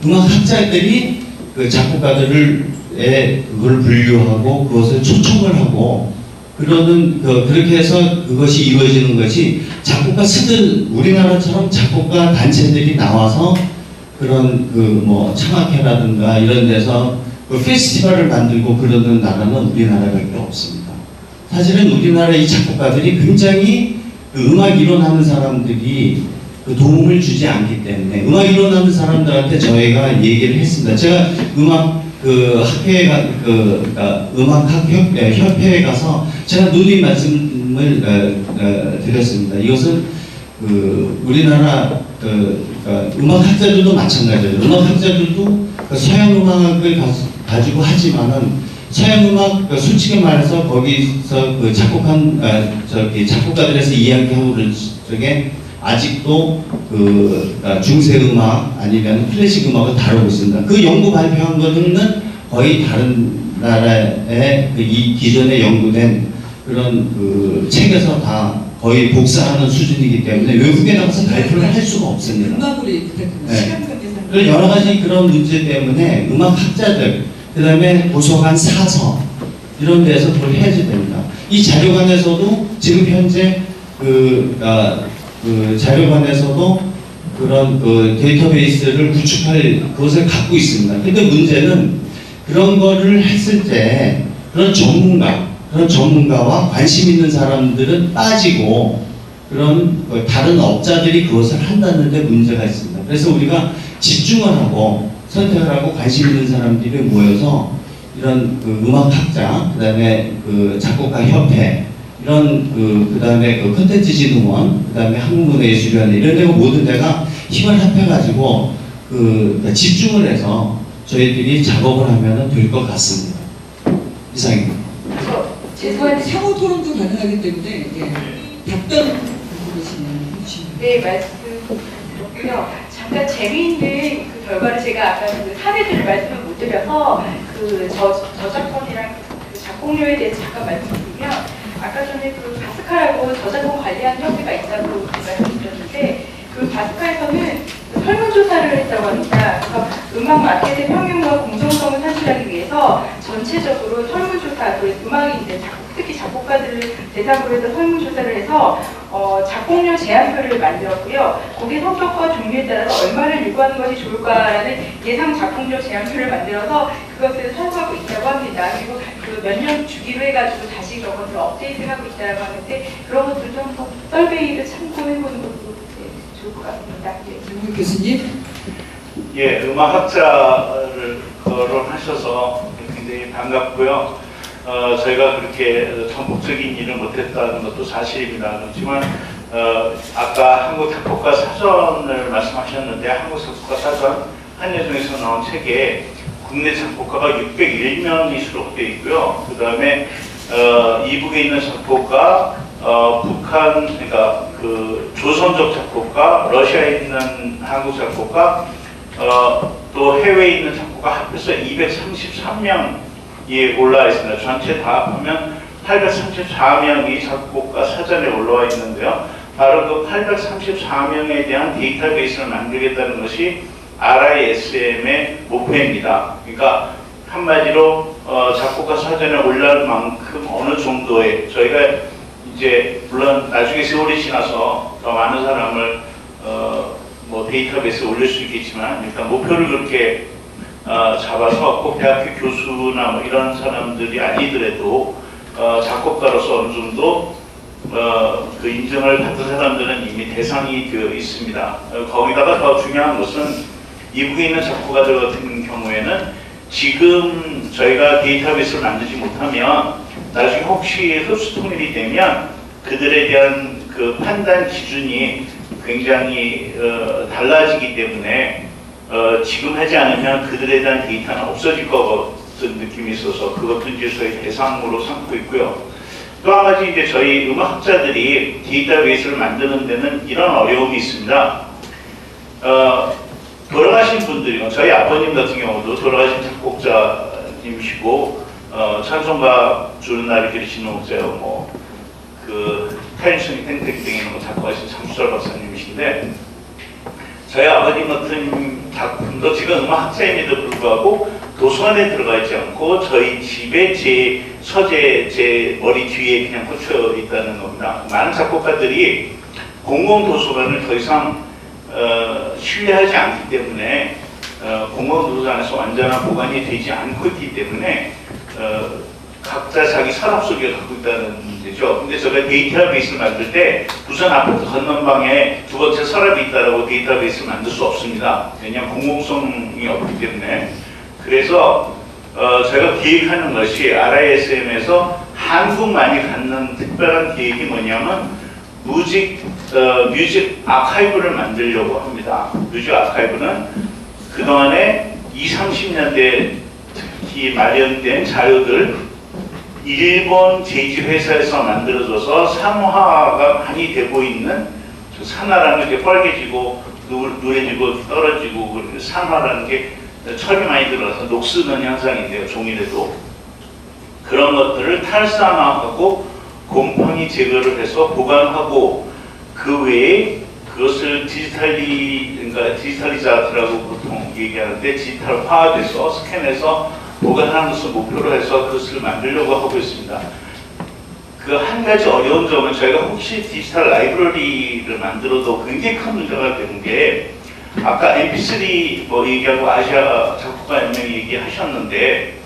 음악학자들이 그 작곡가들을 그걸 분류하고 그것을 초청을 하고 그러는 그렇게 해서 그것이 이루어지는 것이 작곡가 우리나라처럼 작곡가 단체들이 나와서 그런 그 뭐 창학회라든가 이런 데서 그 페스티벌을 만들고 그러는 나라는 우리나라밖에 없습니다. 사실은 우리나라 이 작곡가들이 굉장히 그 음악 이론하는 사람들이 그 도움을 주지 않기 때문에, 음악 이론하는 사람들한테 저희가 얘기를 했습니다. 제가 음악 그 학회에 음악학협회에 가서 제가 누누이 말씀을 드렸습니다. 이것은 그 우리나라 음악학자들도 마찬가지예요. 음악학자들도 서양 음악을 가지고 하지만은 서양 음악 솔직히 말해서 거기서 그 작곡가들에서 이야기하고 그럴 적에 아직도 중세 음악 아니면 클래식 음악을 다루고 있습니다. 그 연구 발표한 거는 거의 다른 나라의 이 기존에 연구된 그런 그 책에서 다 거의 복사하는 수준이기 때문에 외국에 나가서 발표를 할 수가 없습니다. 음악으로 시간 관계상 그런 여러 가지 그런 문제 때문에 음악학자들, 그 다음에 도서관 사서 이런 데서 그걸 해야지 됩니다. 이 자료관에서도 지금 현재 그 자료관에서도 그런 그 데이터베이스를 구축할 그것을 갖고 있습니다. 근데 문제는 그런 거를 했을 때 그런 전문가와 관심 있는 사람들은 빠지고 그런 다른 업자들이 그것을 한다는 데 문제가 있습니다. 그래서 우리가 집중을 하고 선택을 하고 관심 있는 사람들이 모여서 이런 그 음악학자, 그 다음에 그 작곡가협회, 이런 그 다음에 그 콘텐츠진흥원, 그 다음에 한국문화예술위원회 이런 데가 모든 데가 힘을 합해가지고 집중을 해서 저희들이 작업을 하면 될 것 같습니다. 이상입니다. 죄송한데 상호 토론도 가능하기 때문에 답변 해주시면. 네, 말씀 드렸고요. 잠깐 재미있는 그 결과를 제가 아까 그 사례들을 말씀을 못 드려서 그 저작권이랑 그 작곡료에 대해서 잠깐 말씀드리면, 아까 전에 그 바스카라고 저작권 관리하는 협회가 있다고 말씀드렸는데, 그 바스카에서는 설문조사를 했다고 합니다. 그래서 음악 마켓의 평균과 공정성을 산출하기 위해서 전체적으로 설문조사, 음악인들, 특히 작곡가들을 대상으로 해서 설문조사를 해서 작곡료 제한표를 만들었고요. 곡의 성격과 종류에 따라서 얼마를 요구하는 것이 좋을까라는 예상 작곡료 제한표를 만들어서 그것을 사용하고 있다고 합니다. 그리고 그 몇 년 주기로 해가지고 다시 그런 것을 업데이트하고 있다고 하는데, 그런 것들도 한번 썰베이를 참고해보는 것도 좋을 것 같습니다. 정문 교수님. 예, 음악학자를 거론하셔서 굉장히 반갑고요. 저희가 그렇게 전폭적인 일을 못했다는 것도 사실입니다. 그렇지만 아까 한국 작곡가 사전을 말씀하셨는데, 한국 작곡가 사전 한예종에서 나온 책에 국내 작곡가가 601명이 수록되어 있고요. 그 다음에 이북에 있는 작곡가, 북한, 그러니까 그 조선족 작곡가, 러시아에 있는 한국 작곡가, 또 해외에 있는 작곡가 합해서 233명이 올라와 있습니다. 전체 다 합하면 834명이 작곡가 사전에 올라와 있는데요. 바로 그 834명에 대한 데이터베이스를 만들겠다는 것이 RISM의 목표입니다. 그러니까 한마디로 작곡가 사전에 올라올 만큼 어느 정도의 저희가 이제 물론 나중에 세월이 지나서 더 많은 사람을 뭐 데이터베이스에 올릴 수 있겠지만 일단 목표를 그렇게 잡아서 꼭 대학교 교수나 뭐 이런 사람들이 아니더라도 작곡가로서 어느 정도 그 인정을 받은 사람들은 이미 대상이 되어 있습니다. 거기다가 더 중요한 것은 미국에 있는 작곡가들 같은 경우에는 지금 저희가 데이터베이스를 만들지 못하면 나중에 혹시 흡수통일이 되면 그들에 대한 그 판단 기준이 굉장히 달라지기 때문에 지금 하지 않으면 그들에 대한 데이터는 없어질 것 같은 느낌이 있어서 그것도 이제 저희 대상으로 삼고 있고요. 또 한 가지 이제 저희 음악학자들이 데이터베이스를 만드는 데는 이런 어려움이 있습니다. 돌아가신 분들이 저희 아버님 같은 경우도 돌아가신 작곡자님이시고 찬송가 주는 날을 기리시는 목사요, 그 타임스니 땡땡땡 이런 거 작곡하신 장수철 박사님이신데 저희 아버님 같은 작품도 지금 음악학자임에도 불구하고 도서관에 들어가 있지 않고 저희 집에 제 서재 제 머리 뒤에 그냥 꽂혀 있다는 겁니다. 많은 작곡가들이 공공도서관을 더 이상 신뢰하지 않기 때문에 공공도서관에서 완전한 보관이 되지 않고 있기 때문에 각자 자기 서랍 속에 갖고 있다는 문제죠. 근데 제가 데이터베이스를 만들 때 우선 아파트 건너방에 두 번째 서랍이 있다라고 데이터베이스를 만들 수 없습니다. 왜냐하면 공공성이 없기 때문에. 그래서 제가 기획하는 것이 RISM에서 한국만이 갖는 특별한 계획이 뭐냐면 뮤직 아카이브를 만들려고 합니다. 뮤직 아카이브는 그동안에 20, 30년대 특히 마련된 자료들 일본 제지 회사에서 만들어져서 산화가 많이 되고 있는 산화라는 게 빨개지고 누래지고 떨어지고 산화라는 게 철이 많이 들어가서 녹슬는 현상인데요. 종이래도 그런 것들을 탈산화하고 곰팡이 제거를 해서 보관하고 그 외에 그것을 그러니까 디지털리자트라고 보통 얘기하는데 디지털화돼서 스캔해서 보관하는 것을 목표로 해서 그것을 만들려고 하고 있습니다. 그 한 가지 어려운 점은 저희가 혹시 디지털 라이브러리를 만들어도 굉장히 큰 문제가 되는 게 아까 MP3 뭐 얘기하고 아시아 작곡가 연맹 얘기하셨는데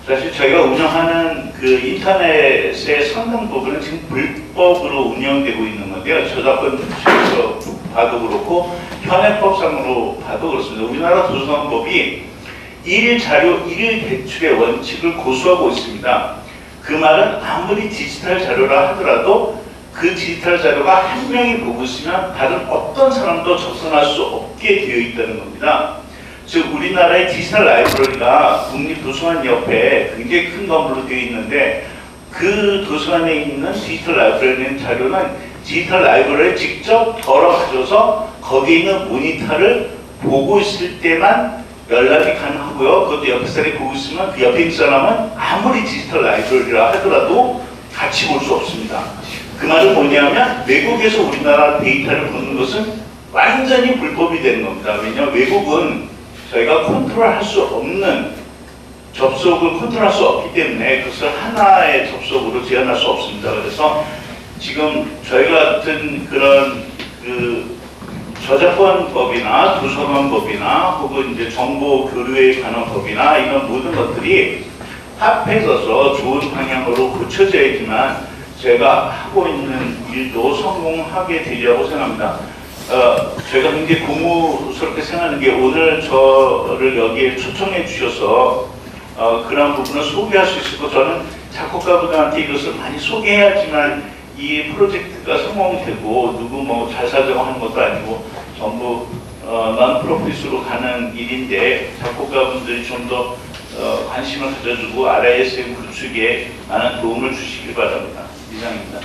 사실 저희가 운영하는 그 인터넷의 상당 부분은 지금 불법으로 운영되고 있는 건데요. 저작권에서 봐도 그렇고 현행법상으로 봐도 그렇습니다. 우리나라 도서관법이 1일 자료 1일 배출의 원칙을 고수하고 있습니다. 그 말은 아무리 디지털 자료라 하더라도 그 디지털 자료가 한 명이 보고 있으면 다른 어떤 사람도 접근할 수 없게 되어 있다는 겁니다. 즉 우리나라의 디지털 라이브러리가 국립도서관 옆에 굉장히 큰 건물로 되어 있는데 그 도서관에 있는 디지털 라이브러리 자료는 디지털 라이브러리에 직접 덜어가져서 거기에 있는 모니터를 보고 있을 때만 연락이 가능하고요. 그것도 옆에 사람이 보고 있으면 그 옆에 있는 사람은 아무리 디지털 라이브러리라 하더라도 같이 볼 수 없습니다. 그 말은 뭐냐면 외국에서 우리나라 데이터를 보는 것은 완전히 불법이 되는 겁니다. 왜냐하면 외국은 저희가 컨트롤할 수 없는 접속을 컨트롤할 수 없기 때문에 그것을 하나의 접속으로 제한할 수 없습니다. 그래서 지금 저희 같은 그런 그 저작권법이나 도서관법이나 혹은 이제 정보 교류에 관한 법이나 이런 모든 것들이 합해져서 좋은 방향으로 고쳐져야지만 제가 하고 있는 일도 성공하게 되리라고 생각합니다. 제가 굉장히 고무스럽게 생각하는 게 오늘 저를 여기에 초청해 주셔서 그런 부분을 소개할 수 있을 거 저는 작곡가분들한테 이것을 많이 소개해야지만 이 프로젝트가 성공되고 누구 뭐 잘 살자고 하는 것도 아니고 전부 non-profit으로 가는 일인데 작곡가분들이 좀 더 관심을 가져주고 RISM 구축에 많은 도움을 주시길 바랍니다. 이상입니다.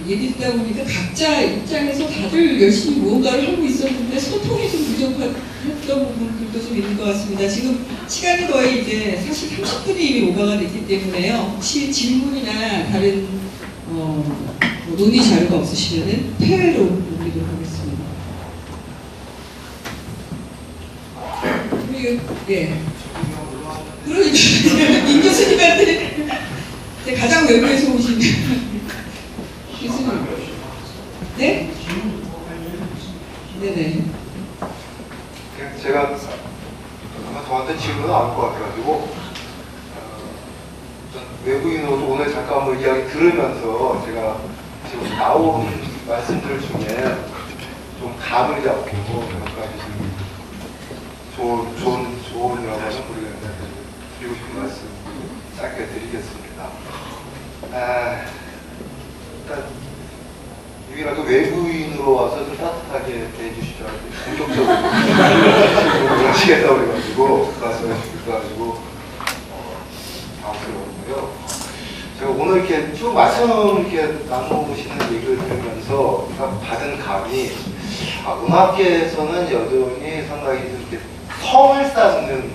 얘기 듣다 보니까 각자 입장에서 다들 열심히 무언가를 하고 있었는데 소통이 좀 부족했던 부분들도 좀 있는 것 같습니다. 지금 시간이 거의 이제 사실 30분이 이미 오버가 됐기 때문에요. 혹시 질문이나 다른 논의 자료가 없으시면은 폐회로 옮기도록 하겠습니다. 그리고 예. 그러니까 임 교수님한테 가장 외부에서 오신 교수님. 네? 네네. 제가 아마 저한테 질문은 안 올 것 같아가지고 외부인으로서 오늘 잠깐 뭐 이야기 들으면서 제가 지금 나온 말씀들 중에 좀 감을 잡고 몇 가지 조언이라고 하면 모르겠는데 드리고 싶은 말씀 짧게 드리겠습니다. 일단 유일하게 외부인으로 와서 좀 따뜻하게 대해주시죠. 공격적으로 하시겠다고 그래가지고 말씀해주셔가지고 당황스러웠고요. 제가 오늘 이렇게 쭉 말씀 이렇게 나누시는 얘기를 들으면서 받은 감이 음악계에서는 여전히 상당히 이렇게 성을 쌓는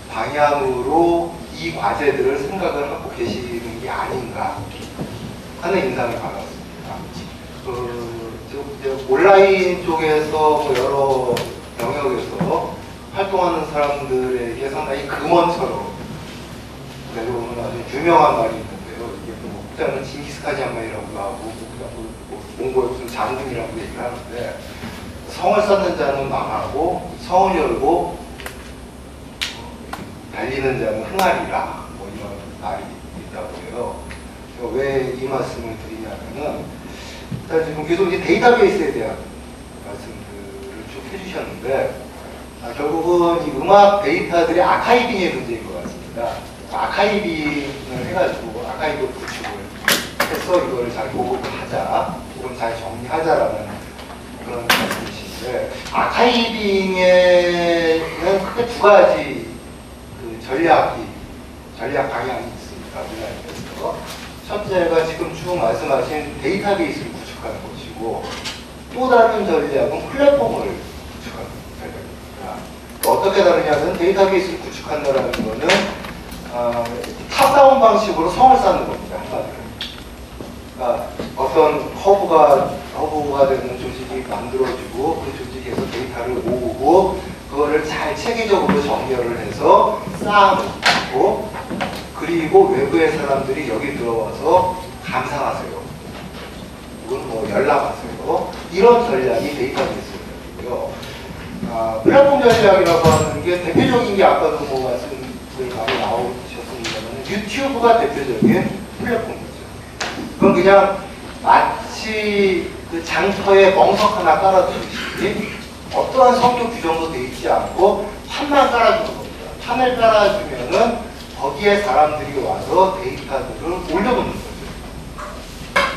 방향으로 이 과제들을 생각을 하고 계시는 게 아닌가 하는 인상을 받았습니다. 온라인 쪽에서 뭐 여러 영역에서 활동하는 사람들에게 상당히 금원처럼 내려오는 아주 유명한 말이 있는데요. 이게 뭐 국자는 징기스칸 장면이라고 하고 몽골 무슨 장군이라고 얘기를 하는데 성을 쌓는 자는 망하고 성을 열고 달리는 자는 흥하리라 뭐 이런 말이 있다고 해요. 왜 이 말씀을 드리냐면은 일단 지금 계속 이제 데이터베이스에 대한 말씀들을 쭉 해주셨는데 결국은 이 음악 데이터들의 아카이빙의 문제인 것 같습니다. 아카이빙을 해가지고 아카이브 구축을 해서 이거를 잘 보급하자 혹은 잘 정리하자라는 그런 말씀이신데 아카이빙에는 크게 두 가지 그 전략 방향이 있습니다. 온라인에서. 첫째가 지금 쭉 말씀하신 데이터베이스를 구축하는 것이고 또 다른 전략은 플랫폼을 구축하는 전략입니다. 어떻게 다르냐면 데이터베이스를 구축한다는 것은 탑다운 방식으로 성을 쌓는 겁니다. 한마디로. 그러니까 어떤 허브가 되는 조직이 만들어지고 그 조직에서 데이터를 모으고 그거를 잘 체계적으로 정렬을 해서 쌓아놓고 그리고 외부의 사람들이 여기 들어와서 감상하세요. 혹은 뭐 열람하세요. 이런 전략이 데이터베이스 전략이고요. 플랫폼 전략이라고 하는 게 대표적인 게 아까도 뭐 말씀들 많이 나오셨습니다만 유튜브가 대표적인 플랫폼이죠. 그건 그냥 마치 그 장터에 멍석 하나 깔아두듯이 어떠한 성격 규정도 돼 있지 않고 판만 깔아주는 겁니다. 판을 깔아주면은 거기에 사람들이 와서 데이터들을 올려놓는 거죠.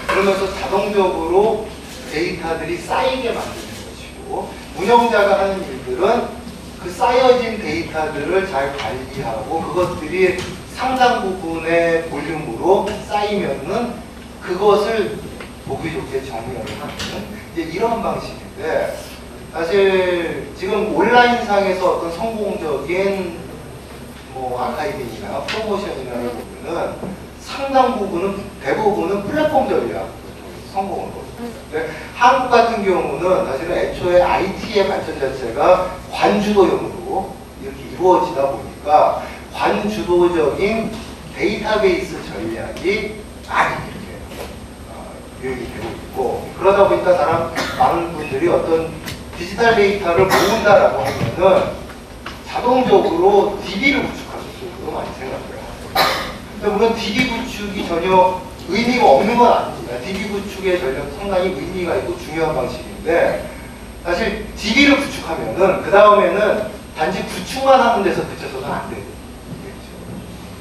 그러면서 자동적으로 데이터들이 쌓이게 만드는 것이고 운영자가 하는 일들은 그 쌓여진 데이터들을 잘 관리하고 그것들이 상당 부분의 볼륨으로 쌓이면은 그것을 보기 좋게 정리를 하는 이제 이런 방식인데 사실 지금 온라인상에서 어떤 성공적인 뭐 아카이빙이나 프로모션이나 보면은 상당 부분은 대부분은 플랫폼 전략 성공을 거든요. 한국 같은 경우는 사실은 애초에 IT의 발전 자체가 관주도형으로 이렇게 이루어지다 보니까 관주도적인 데이터베이스 전략이 많이 이렇게 유행이 되고 있고 그러다 보니까 많은 분들이 어떤 디지털 데이터를 모은다라고 하면은 자동적으로 DB를 구축하는 쪽으로 많이 생각을 해요. 물론 DB 구축이 전혀 의미가 없는 건 아닙니다. DB 구축의 전략 상당히 의미가 있고 중요한 방식인데 사실 DB를 구축하면은 그 다음에는 단지 구축만 하는 데서 그쳐서는 안 되겠죠.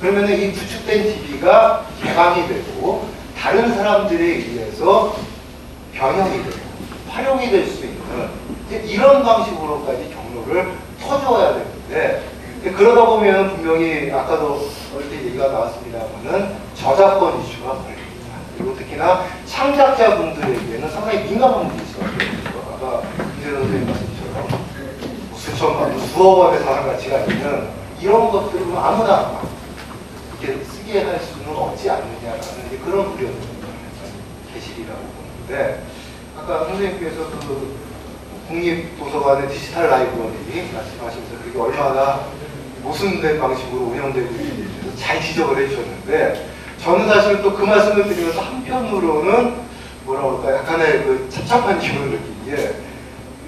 그러면은 이 구축된 DB가 개방이 되고 다른 사람들에 의해서 변형이 되고 활용이 될 수 있는 이런 방식으로까지 경로를 터줘야 되는데 그러다 보면 분명히 아까도 이렇게 얘기가 나왔습니다만은 저작권 이슈가 걸립니다. 그리고 특히나 창작자분들에게는 상당히 민감한 문제가 되죠. 아까 이재선 선생님 말씀처럼 수천만, 수억 원의 사람 가치가 있는 이런 것들은 아무나 이렇게 쓰게 할 수는 없지 않느냐라는 그런 우려는 계시리라고 보는데 아까 선생님께서 그 국립도서관의 디지털 라이브러리 말씀하시면서 그게 얼마나 모순된 방식으로 운영되고 있는 데 대해서 잘 지적을 해주셨는데, 저는 사실 또 그 말씀을 드리면서 한편으로는 뭐라 그럴까 약간의 그 찹찹한 기분을 느낀 게,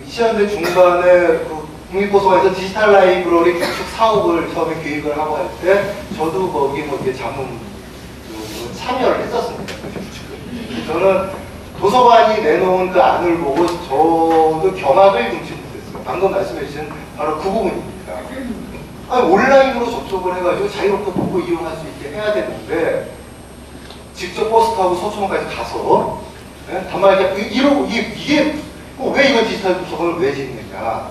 2000년대 중반에 그 국립도서관에서 디지털 라이브러리 구축 사업을 처음에 계획을 하고 할 때 저도 거기 뭐 이렇게 자문 참여를 했었습니다. 저는 도서관이 내놓은 그 안을 보고 저도 경악을 금치 못했어요. 방금 말씀해 주신 바로 그 부분입니다. 아니, 온라인으로 접속을 해가지고 자유롭게 보고 이용할 수 있게 해야 되는데, 직접 버스 타고 서초동까지 가서, 네? 다만 이게 왜 이건 디지털 도서관을 왜 짓느냐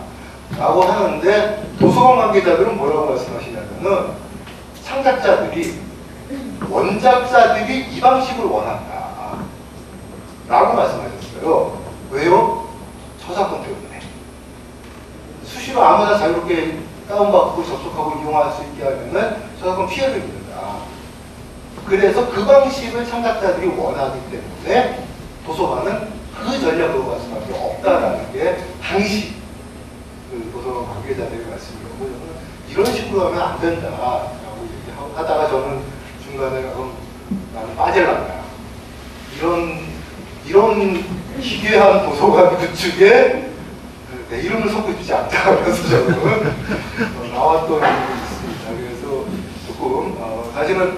라고 하는데, 도서관 관계자들은 뭐라고 말씀하시냐면은, 창작자들이 원작자들이 이 방식을 원한다 라고 말씀하셨어요. 왜요? 저작권 때문에. 수시로 아무나 자유롭게 다운받고 접속하고 이용할 수 있게 하면은 저작권 피해를 입는다. 그래서 그 방식을 창작자들이 원하기 때문에 도서관은 그 전략으로 갈 수밖에 없다라는 게 당시 그 도서관 관계자들의 말씀이었고, 이런 식으로 하면 안 된다라고 얘기하다가 저는 중간에 그럼 나는 빠질란다. 이런 기괴한 도서관 구축에 내 이름을 섞어주지 않다. 그래서 저는 나왔던 일이 있습니다. 그래서 조금 사실은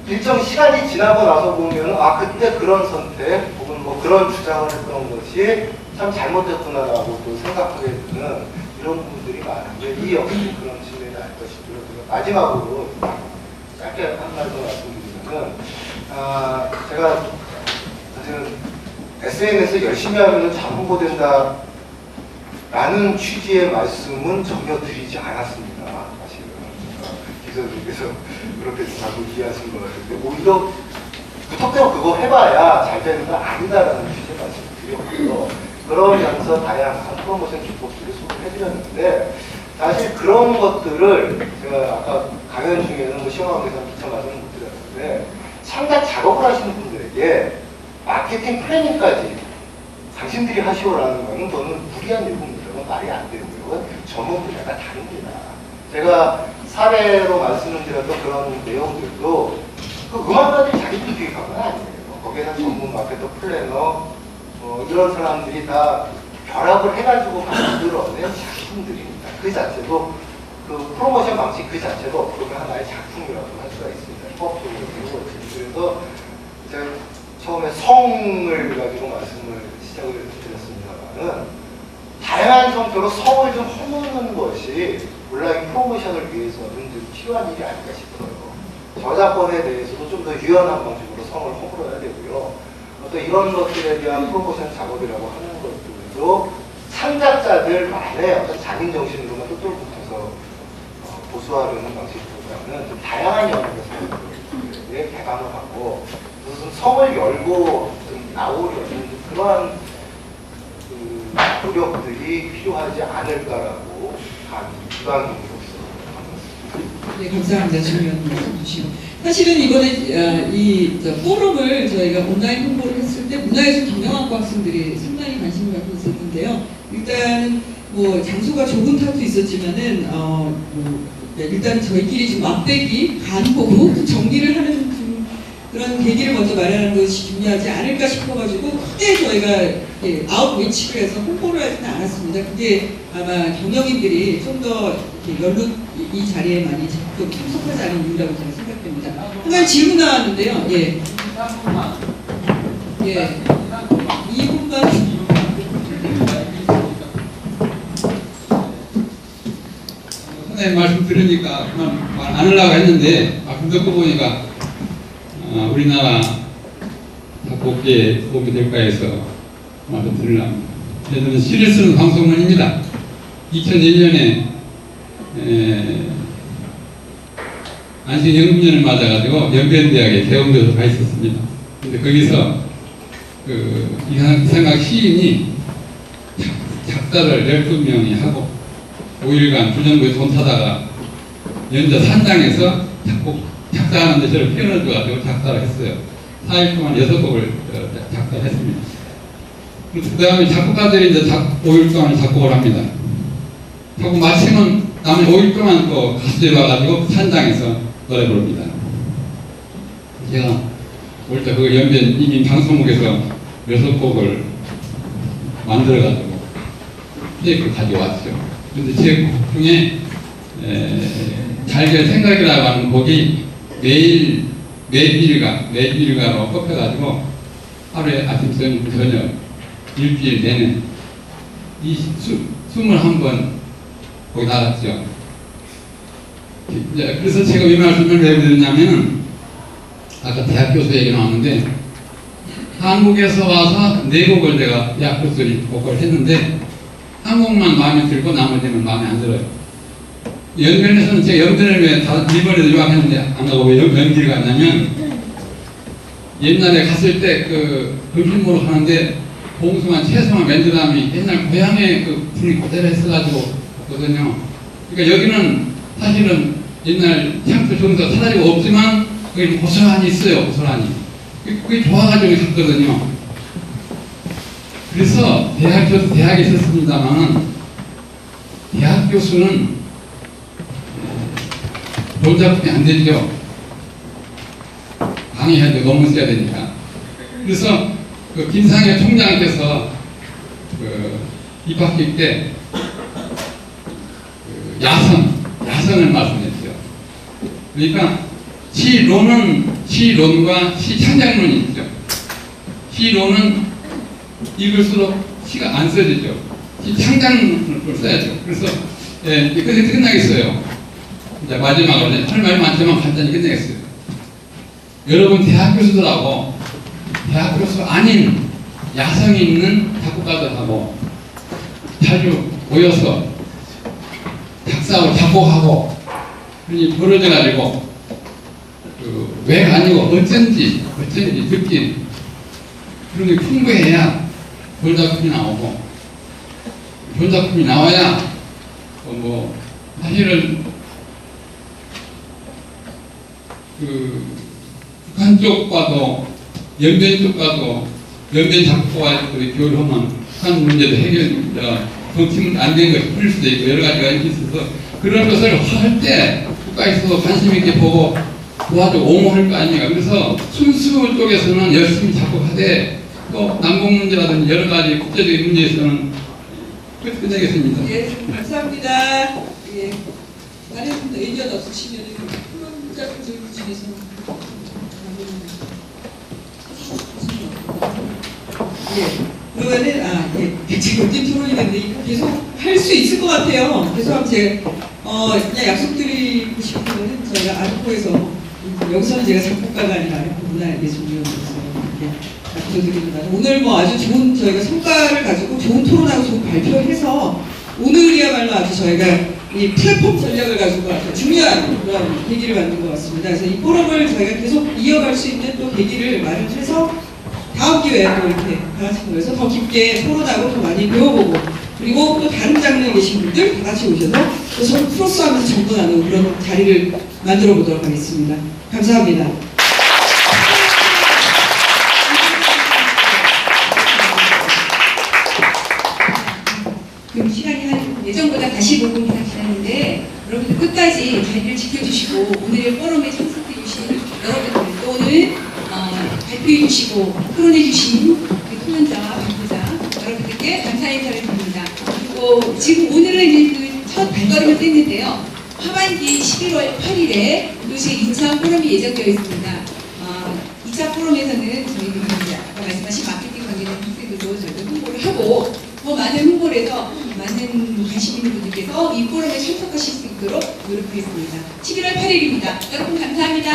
일정 시간이 지나고 나서 보면 그때 그런 선택 혹은 뭐 그런 주장을 했던 것이 참 잘못됐구나라고 또 생각하게 되는 이런 부분들이 많은데, 이 역시 그런 측면이 아닐까 싶고요. 마지막으로 짧게 한 말 더 말씀드리면은, 제가 사실은 SNS에 열심히 하면 잘 홍보된다 라는 취지의 말씀은 전혀 드리지 않았습니다. 사실은 기자들께서 그렇게 자꾸 이해하신 것 같은데, 오히려 무턱대고 그거 해봐야 잘 되는 건 아니다라는 취지의 말씀을 드렸고요. 그러면서 다양한 프로모션 기법들을 소개해드렸는데, 사실 그런 것들을 제가 아까 강연 중에는 뭐 시험하면서 미처 말씀을 못 드렸는데, 창작 작업을 하시는 분들에게 마케팅 플래닝까지 당신들이 하시오라는 거는 저는 무리한 요구입니다. 그건 말이 안 되고요. 전문 분야가 다릅니다. 제가 사례로 말씀을 드렸던 그런 내용들도 그 음악가들이 자기들이 기획한 건 아니에요. 거기에는 전문 마케터 플래너 이런 사람들이 다 결합을 해가지고 만들어낸 작품들입니다. 그 자체도 그 프로모션 방식 그 자체도 어떻게 보면 하나의 작품이라고 할 수가 있습니다. 협업적으로 그래서 제가 처음에 성을 가지고 말씀을 시작을 드렸습니다만은, 다양한 형태로 성을 좀 허무는 것이 온라인 프로모션을 위해서는 좀 필요한 일이 아닐까 싶어요. 저작권에 대해서도 좀 더 유연한 방식으로 성을 허물어야 되고요. 어떤 이런 것들에 대한 프로모션 작업이라고 하는 것들도 창작자들만의 어떤 자기 정신으로만 똘똘 붙어서 보수하려는 방식보다는 좀 다양한 영역에서 개방을 하고 무슨 성을 열고 좀 나오려는 그러한 노력들이 필요하지 않을까라고 기반으로서 네, 감사합니다. 질문 말씀 주시고. 사실은 이번에 이 포럼을 저희가 온라인 홍보를 했을 때 문화예술 경영학과 학생들이 상당히 관심을 갖고 있었는데요. 일단 뭐 장소가 좁은 탓도 있었지만은 일단 저희끼리 좀 맛배기 간 보고 정리를 하는 그런 계기를 먼저 마련하는 것이 중요하지 않을까 싶어가지고 크게 저희가 아웃리치를 해서 홍보를 하지는 않았습니다. 그게 아마 경영인들이 좀 더 연륜 이 자리에 많이 적극 참석하지 않은 이유라고 저는 생각됩니다. 한 가지 질문 나왔는데요. 예. 2분만. 선생님 말씀 들으니까 말 안 하려고 했는데 말씀 듣고 보니까 우리나라 작곡계에 도움이 될까 해서 말씀 드리려고. 저는 시를 쓰는 방송문입니다. 2001년에 안식연금년을 맞아가지고 연변대학에 개원교수 가 있었습니다. 근데 거기서 그 이상학 시인이 작사를 12명이 하고 5일간 주정부에 돈 타다가 연자 산장에서 작사하는데 저를 피어넣어줘가지고 작사를 했어요. 4일 동안 6곡을 작사를 했습니다. 그 다음에 작곡가들이 이제 5일 동안 작곡을 합니다. 작곡 마치면 다음에 5일 동안 또 가수에 와가지고 산장에서 노래 부릅니다. 제가 올 때 그 연변 이미 방송국에서 6곡을 만들어가지고 테이프를 가져왔죠. 그런데 제 곡 중에 잘될 생각이라고 하는 곡이 매일일가로 꼽혀가지고 하루에 아침 저녁 일주일 내내 21번 거기 나갔죠. 그래서 제가 이 말씀을 왜 드렸냐면 아까 대학 교수 얘기 나왔는데 한국에서 와서 4곡을 내가 대학 교수를 보고를 했는데 한 곡만 마음에 들고 나머지는 마음에 안 들어요. 연변에서는 제가 연변을 왜 일본에도 유학했는데 안 가고 왜 연기를 갔냐면 옛날에 갔을 때 그 음식물을 하는데 봉숭아, 채송아, 맨드라미 옛날 고향의 그 분이 그대로 했어가지고 거든요. 그러니까 여기는 사실은 옛날 향수 정도 사라지고 없지만 거기 고스란히 있어요. 고스란히. 그게 좋아가지고 있었거든요. 그래서 대학에 있었습니다만 대학 교수는 좋은 작품이 안 되죠. 강의해도 너무 써야 되니까. 그래서 그 김상현 총장께서 그 입학식 때 야성을 말씀했죠. 그러니까 시론과 시창작론이 있죠. 시론은 읽을수록 시가 안 써지죠. 시창작론을 써야죠. 그래서 그렇게 끝나겠어요. 이제 마지막으로 할 말이 많지만 간단히 끝내겠어요. 여러분 대학 교수들하고 대학 교수 아닌 야성이 있는 작곡가들하고 자주 모여서 작사하고 작곡하고 그러니 벌어져가지고 왜 아니고 어쩐지 느낀 그런 게 풍부해야 좋은 작품이 나오고 좋은 작품이 나와야 뭐 사실은 그 북한 쪽과도 연변 쪽과도 연변 작곡가들이 교류하면 북한 문제도 해결 정치문 안 된 것이 풀릴 수도 있고 여러 가지가 있어서 그런 것을 할 때 국가에서도 관심 있게 보고 도와주고 옹호할 거 아닙니까? 그래서 순수 쪽에서는 열심히 작곡하되 또 남북 문제라든지 여러 가지 국제적인 문제에서는 끝내겠습니다. 예, 감사합니다. 예, 다른 분들 의견 없으시면 그런 작품 중에서 예, 그러면은 지금 멋진 토론이 됐는데 계속 할 수 있을 것 같아요. 그래서 제가 그냥 약속드리고 싶은 거는 저희가 아르코에서 여기서는 제가 작곡가가 아니라 아르코 문화예술위원회에서 이렇게 약속드립니다. 오늘 뭐 아주 좋은 저희가 성과를 가지고 좋은 토론하고 좋은 발표를 해서 오늘이야말로 아주 저희가 이 플랫폼 전략을 가지고 아주 중요한 그런 계기를 만든 것 같습니다. 그래서 이 포럼을 저희가 계속 이어갈 수 있는 또 계기를 마련해서 다음 기회에 또 이렇게 다 같이 모여서 더 깊게 토론하고 더 많이 배워보고 그리고 또 다른 장르에 계신 분들 다 같이 오셔서 또 서로 크로스하면서 접근하는 그런 자리를 만들어 보도록 하겠습니다. 감사합니다. 그럼 시간이 한 예전보다 다시 5분이나 지났는데 여러분들 끝까지 자리를 지켜주시고 오늘의 포럼에 참석해주신 여러분들 또 오늘 발표해주시고 토론해주신 토론자와 발표자 여러분들께 감사 인사를 드립니다. 그리고 지금 오늘은 그 첫 발걸음을 뗐는데요. 하반기 11월 8일에 도시 인천 포럼이 예정되어 있습니다. 2차 포럼에서는 저희들이 아까 말씀하신 마케팅 관계된 학생들도 저희가 홍보를 하고 더 많은 홍보를 해서 많은 관심 있는 분들께서 이 포럼에 참석하실 수 있도록 노력하겠습니다. 11월 8일입니다. 여러분 감사합니다.